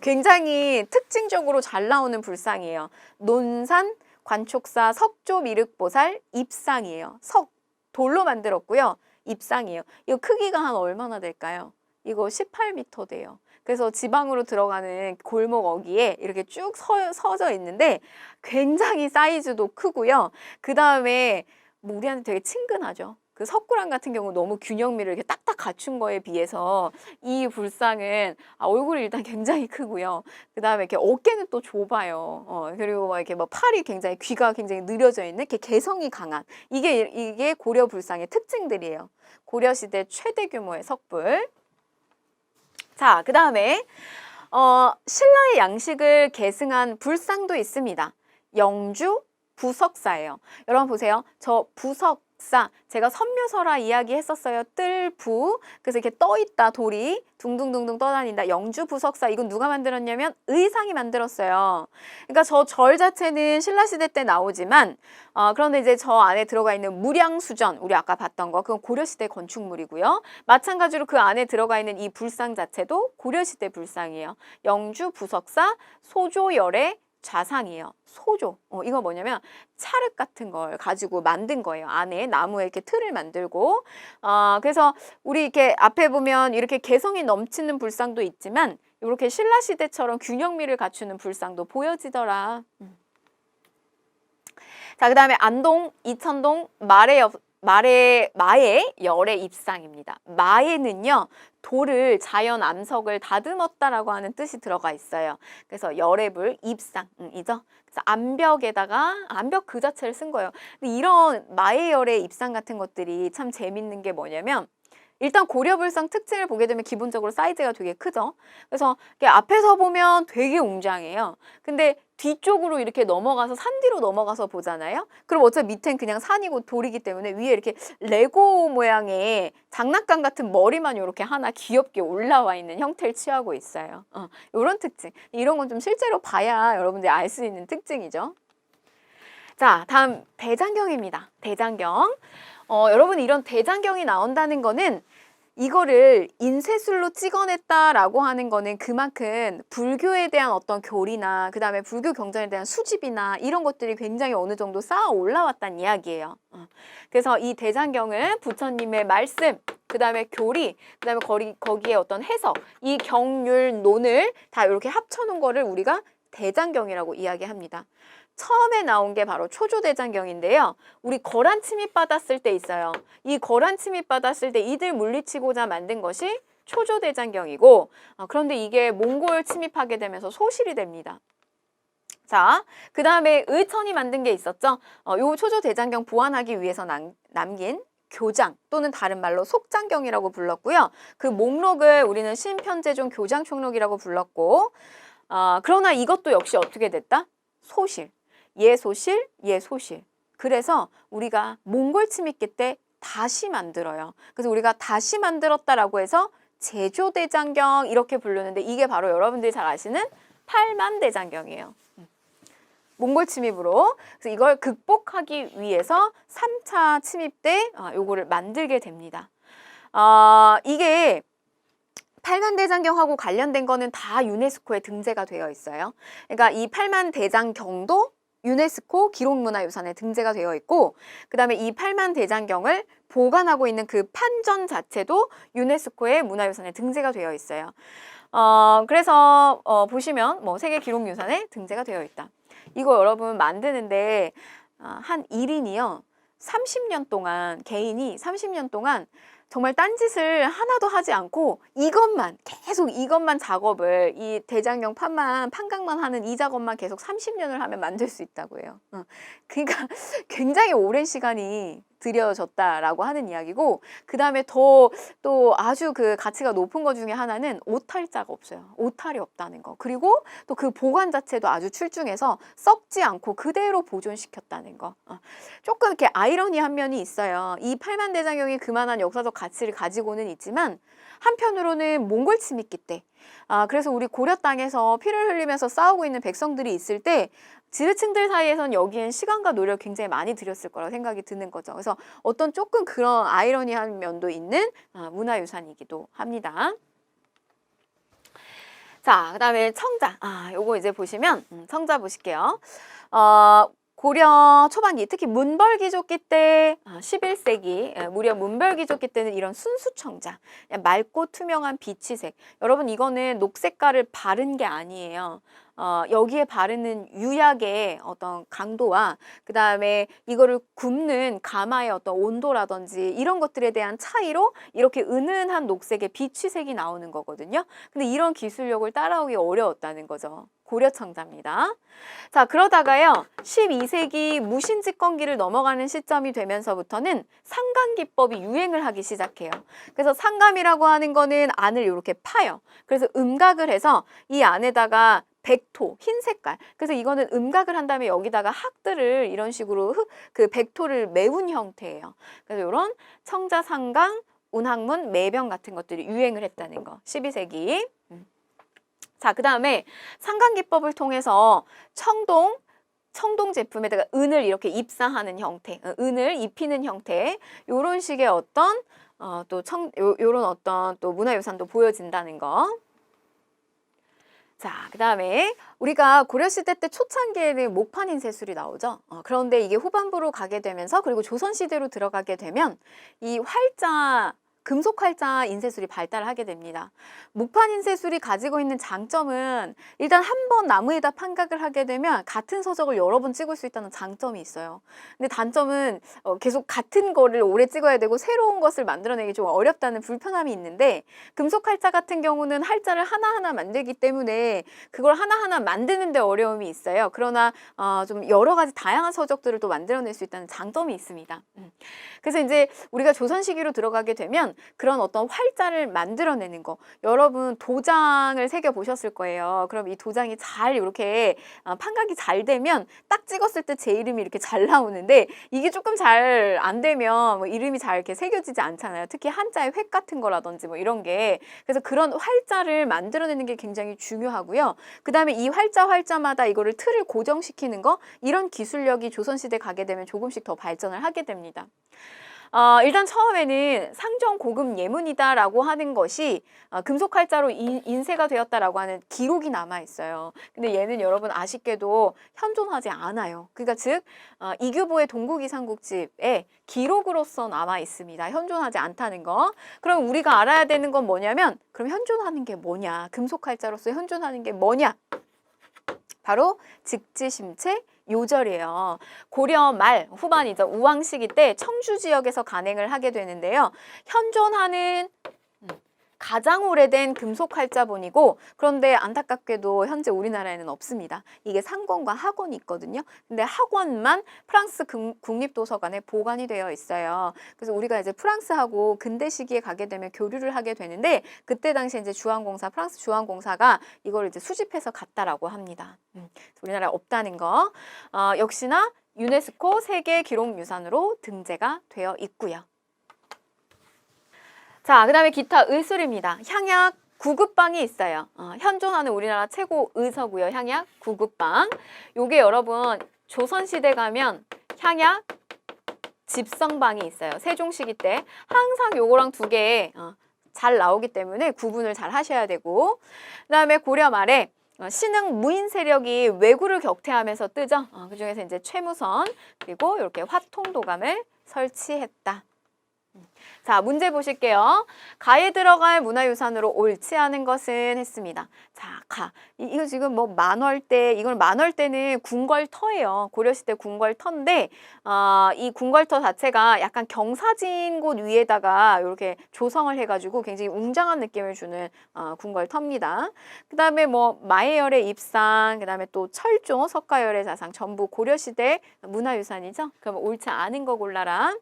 굉장히 특징적으로 잘 나오는 불상이에요. 논산 관촉사 석조미륵보살 입상이에요. 돌로 만들었고요. 입상이에요. 이거 크기가 한 얼마나 될까요? 이거 18m 돼요. 그래서 지방으로 들어가는 골목 어귀에 이렇게 쭉 서져 있는데 굉장히 사이즈도 크고요. 그 다음에 우리한테 되게 친근하죠. 그 석굴암 같은 경우 너무 균형미를 이렇게 딱딱 갖춘 거에 비해서 이 불상은 얼굴이 일단 굉장히 크고요. 그 다음에 이렇게 어깨는 또 좁아요. 그리고 막 이렇게 막 팔이 굉장히 귀가 굉장히 느려져 있는 이렇게 개성이 강한 이게 고려 불상의 특징들이에요. 고려 시대 최대 규모의 석불. 자, 그 다음에 신라의 양식을 계승한 불상도 있습니다. 영주 부석사예요. 여러분 보세요. 저 부석사 제가 선묘설화 이야기했었어요. 뜰부 그래서 이렇게 떠 있다 돌이 둥둥둥둥 떠다닌다. 영주 부석사 이건 누가 만들었냐면 의상이 만들었어요. 그러니까 저 절 자체는 신라시대 때 나오지만 그런데 이제 저 안에 들어가 있는 무량수전 우리 아까 봤던 거 그건 고려시대 건축물이고요. 마찬가지로 그 안에 들어가 있는 이 불상 자체도 고려시대 불상이에요. 영주 부석사 소조열의 좌상이에요. 소조. 이거 뭐냐면 찰흙 같은 걸 가지고 만든 거예요. 안에 나무에 이렇게 틀을 만들고. 그래서 우리 이렇게 앞에 보면 이렇게 개성이 넘치는 불상도 있지만 이렇게 신라시대처럼 균형미를 갖추는 불상도 보여지더라. 자, 그 다음에 안동, 이천동, 마의 열의 입상입니다. 마에는요, 돌을 자연 암석을 다듬었다라고 하는 뜻이 들어가 있어요. 그래서 열의 불, 입상이죠. 그래서 암벽 그 자체를 쓴 거예요. 근데 이런 마의 열의 입상 같은 것들이 참 재밌는 게 뭐냐면 일단 고려불상 특징을 보게 되면 기본적으로 사이즈가 되게 크죠. 그래서 앞에서 보면 되게 웅장해요. 근데 뒤쪽으로 이렇게 넘어가서 산 뒤로 넘어가서 보잖아요. 그럼 어차피 밑엔 그냥 산이고 돌이기 때문에 위에 이렇게 레고 모양의 장난감 같은 머리만 이렇게 하나 귀엽게 올라와 있는 형태를 취하고 있어요. 이런 특징. 이런 건 좀 실제로 봐야 여러분들이 알 수 있는 특징이죠. 자, 다음 대장경입니다. 대장경. 여러분 이런 대장경이 나온다는 거는 이거를 인쇄술로 찍어냈다라고 하는 거는 그만큼 불교에 대한 어떤 교리나 그 다음에 불교 경전에 대한 수집이나 이런 것들이 굉장히 어느 정도 쌓아 올라왔다는 이야기예요. 그래서 이 대장경을 부처님의 말씀, 그 다음에 교리, 그 다음에 거기에 어떤 해석, 이 경률론을 다 이렇게 합쳐놓은 거를 우리가 대장경이라고 이야기합니다. 처음에 나온 게 바로 초조대장경인데요. 우리 거란 침입받았을 때 있어요. 이 거란 침입받았을 때 이들 물리치고자 만든 것이 초조대장경이고 그런데 이게 몽골 침입하게 되면서 소실이 됩니다. 자, 그 다음에 의천이 만든 게 있었죠. 요 초조대장경 보완하기 위해서 남긴 교장 또는 다른 말로 속장경이라고 불렀고요. 그 목록을 우리는 신편제종 교장총록이라고 불렀고 그러나 이것도 역시 어떻게 됐다? 소실. 예소실, 예소실. 그래서 우리가 몽골 침입기 때 다시 만들어요. 그래서 우리가 다시 만들었다라고 해서 제조대장경 이렇게 부르는데 이게 바로 여러분들이 잘 아시는 팔만대장경이에요. 몽골 침입으로. 그래서 이걸 극복하기 위해서 3차 침입 때 요거를 만들게 됩니다. 이게 팔만대장경하고 관련된 거는 다 유네스코에 등재가 되어 있어요. 그러니까 이 팔만대장경도 유네스코 기록문화유산에 등재가 되어 있고 그 다음에 이 팔만대장경을 보관하고 있는 그 판전 자체도 유네스코의 문화유산에 등재가 되어 있어요. 그래서 보시면 뭐 세계기록유산에 등재가 되어 있다. 이거 여러분 만드는데 한 1인이요. 30년 동안 개인이 30년 동안 정말 딴짓을 하나도 하지 않고 계속 이것만 작업을 이 대장경 판각만 하는 이 작업만 계속 30년을 하면 만들 수 있다고 해요. 그러니까 굉장히 오랜 시간이 들여졌다라고 하는 이야기고 그 다음에 또 아주 그 가치가 높은 것 중에 하나는 오탈자가 없어요. 오탈이 없다는 거. 그리고 또 그 보관 자체도 아주 출중해서 썩지 않고 그대로 보존시켰다는 거. 조금 이렇게 아이러니한 면이 있어요. 이 팔만대장경이 그만한 역사적 가치를 가지고는 있지만 한편으로는 몽골 침입기 때 그래서 우리 고려 땅에서 피를 흘리면서 싸우고 있는 백성들이 있을 때 지르층들 사이에선 여기엔 시간과 노력 굉장히 많이 들였을 거라고 생각이 드는 거죠. 그래서 어떤 조금 그런 아이러니한 면도 있는 문화유산이기도 합니다. 자, 그 다음에 청자. 요거 이제 보시면 청자 보실게요. 고려 초반기, 특히 문벌귀족기 때 11세기 무려 문벌귀족기 때는 이런 순수청자, 맑고 투명한 비치색. 여러분 이거는 녹색깔을 바른 게 아니에요. 여기에 바르는 유약의 어떤 강도와 그 다음에 이거를 굽는 가마의 어떤 온도라든지 이런 것들에 대한 차이로 이렇게 은은한 녹색의 비취색이 나오는 거거든요. 근데 이런 기술력을 따라오기 어려웠다는 거죠. 고려청자입니다. 자, 그러다가요, 12세기 무신직건기를 넘어가는 시점이 되면서부터는 상감기법이 유행을 하기 시작해요. 그래서 상감이라고 하는 거는 안을 이렇게 파요. 그래서 음각을 해서 이 안에다가 백토, 흰 색깔. 그래서 이거는 음각을 한 다음에 여기다가 학들을 이런 식으로 그 백토를 메운 형태예요. 그래서 이런 청자, 상강, 운항문, 매병 같은 것들이 유행을 했다는 거. 12세기. 자, 그 다음에 상감기법을 통해서 청동 제품에다가 은을 이렇게 입사하는 형태, 은을 입히는 형태, 요런 식의 어떤 요런 어떤 또 문화유산도 보여진다는 거. 자, 그 다음에 우리가 고려시대 때 초창기에는 목판 인쇄술이 나오죠. 그런데 이게 후반부로 가게 되면서 그리고 조선시대로 들어가게 되면 이 금속 활자 인쇄술이 발달을 하게 됩니다. 목판 인쇄술이 가지고 있는 장점은 일단 한 번 나무에다 판각을 하게 되면 같은 서적을 여러 번 찍을 수 있다는 장점이 있어요. 근데 단점은 계속 같은 거를 오래 찍어야 되고 새로운 것을 만들어내기 좀 어렵다는 불편함이 있는데 금속 활자 같은 경우는 활자를 하나하나 만들기 때문에 그걸 하나하나 만드는 데 어려움이 있어요. 그러나 좀 여러 가지 다양한 서적들을 또 만들어낼 수 있다는 장점이 있습니다. 그래서 이제 우리가 조선 시기로 들어가게 되면 그런 어떤 활자를 만들어내는 거, 여러분 도장을 새겨 보셨을 거예요. 그럼 이 도장이 잘 이렇게 판각이 잘 되면 딱 찍었을 때 제 이름이 이렇게 잘 나오는데 이게 조금 잘 안 되면 뭐 이름이 잘 이렇게 새겨지지 않잖아요. 특히 한자의 획 같은 거라든지 뭐 이런 게. 그래서 그런 활자를 만들어내는 게 굉장히 중요하고요. 그 다음에 이 활자마다 이거를 틀을 고정시키는 거, 이런 기술력이 조선시대 가게 되면 조금씩 더 발전을 하게 됩니다. 일단 처음에는 상정 고급 예문이다라고 하는 것이 금속 활자로 인쇄가 되었다라고 하는 기록이 남아 있어요. 근데 얘는 여러분 아쉽게도 현존하지 않아요. 그러니까 즉 이규보의 동국이 삼국지에 기록으로서 남아 있습니다. 현존하지 않다는 거. 그럼 우리가 알아야 되는 건 뭐냐면 그럼 현존하는 게 뭐냐? 금속 활자로서 현존하는 게 뭐냐? 바로 직지심체 요절이에요. 고려 말 후반이죠. 우왕 시기 때 청주 지역에서 간행을 하게 되는데요. 현존하는 가장 오래된 금속 활자본이고, 그런데 안타깝게도 현재 우리나라에는 없습니다. 이게 상권과 학원이 있거든요. 근데 학원만 프랑스 국립도서관에 보관이 되어 있어요. 그래서 우리가 이제 프랑스하고 근대 시기에 가게 되면 교류를 하게 되는데, 그때 당시에 이제 프랑스 주한공사가 이걸 이제 수집해서 갔다라고 합니다. 우리나라에 없다는 거. 역시나 유네스코 세계 기록유산으로 등재가 되어 있고요. 자, 그 다음에 기타 의술입니다. 향약 9급방이 있어요. 현존하는 우리나라 최고 의서고요. 향약 9급방. 요게 여러분 조선시대 가면 향약 집성방이 있어요. 세종시기 때 항상 요거랑 두 개 잘 나오기 때문에 구분을 잘 하셔야 되고, 그 다음에 고려 말에 신흥 무인 세력이 왜구를 격퇴하면서 뜨죠. 그 중에서 이제 최무선 그리고 이렇게 화통도감을 설치했다. 자, 문제 보실게요. 가에 들어갈 문화유산으로 옳지 않은 것은 했습니다. 자, 가. 이거 지금 뭐 만월대, 이걸 만월대는 궁궐터예요. 고려시대 궁궐터인데, 이 궁궐터 자체가 약간 경사진 곳 위에다가 이렇게 조성을 해가지고 굉장히 웅장한 느낌을 주는 궁궐터입니다. 그 다음에 뭐 마해열의 입상, 그 다음에 또 철조, 석가열의 자상, 전부 고려시대 문화유산이죠. 그럼 옳지 않은 거 골라라.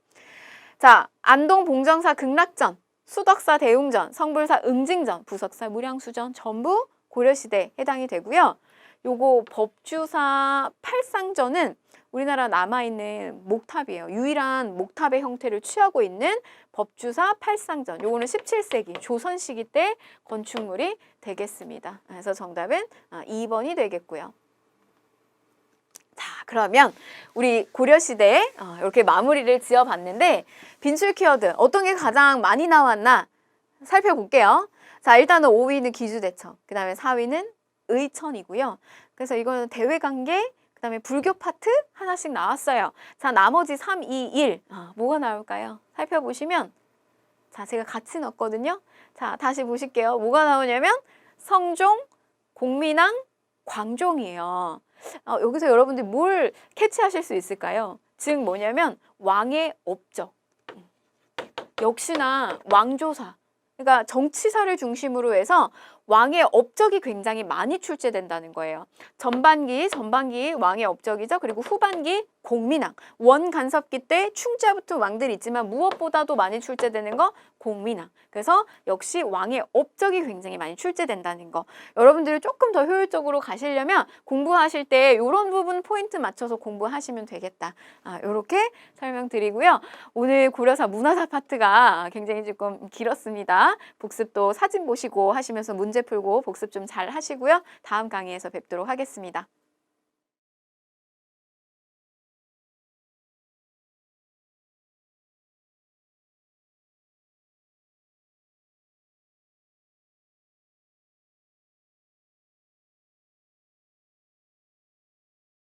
자, 안동 봉정사 극락전, 수덕사 대웅전, 성불사 응징전, 부석사 무량수전 전부 고려시대에 해당이 되고요. 요거 법주사 팔상전은 우리나라 남아있는 목탑이에요. 유일한 목탑의 형태를 취하고 있는 법주사 팔상전. 요거는 17세기 조선 시기 때 건축물이 되겠습니다. 그래서 정답은 2번이 되겠고요. 자, 그러면 우리 고려시대에 이렇게 마무리를 지어봤는데 빈술 키워드 어떤 게 가장 많이 나왔나 살펴볼게요. 자, 일단은 5위는 기주대첩, 그 다음에 4위는 의천이고요. 그래서 이거는 대외관계, 그 다음에 불교 파트 하나씩 나왔어요. 자, 나머지 3, 2, 1 뭐가 나올까요? 살펴보시면 자, 제가 같이 넣었거든요. 자, 다시 보실게요. 뭐가 나오냐면 성종, 공민왕, 광종이에요. 여기서 여러분들 뭘 캐치하실 수 있을까요? 즉 뭐냐면 왕의 업적. 역시나 왕조사. 그러니까 정치사를 중심으로 해서 왕의 업적이 굉장히 많이 출제된다는 거예요. 전반기 왕의 업적이죠. 그리고 후반기 공민왕. 원간섭기 때 충주에 붙은 왕들이 있지만 무엇보다도 많이 출제되는 거 공민왕. 그래서 역시 왕의 업적이 굉장히 많이 출제된다는 거. 여러분들이 조금 더 효율적으로 가시려면 공부하실 때 이런 부분 포인트 맞춰서 공부하시면 되겠다. 이렇게 설명드리고요. 오늘 고려사 문화사 파트가 굉장히 조금 길었습니다. 복습도 사진 보시고 하시면서 문제 풀고 복습 좀 잘 하시고요. 다음 강의에서 뵙도록 하겠습니다.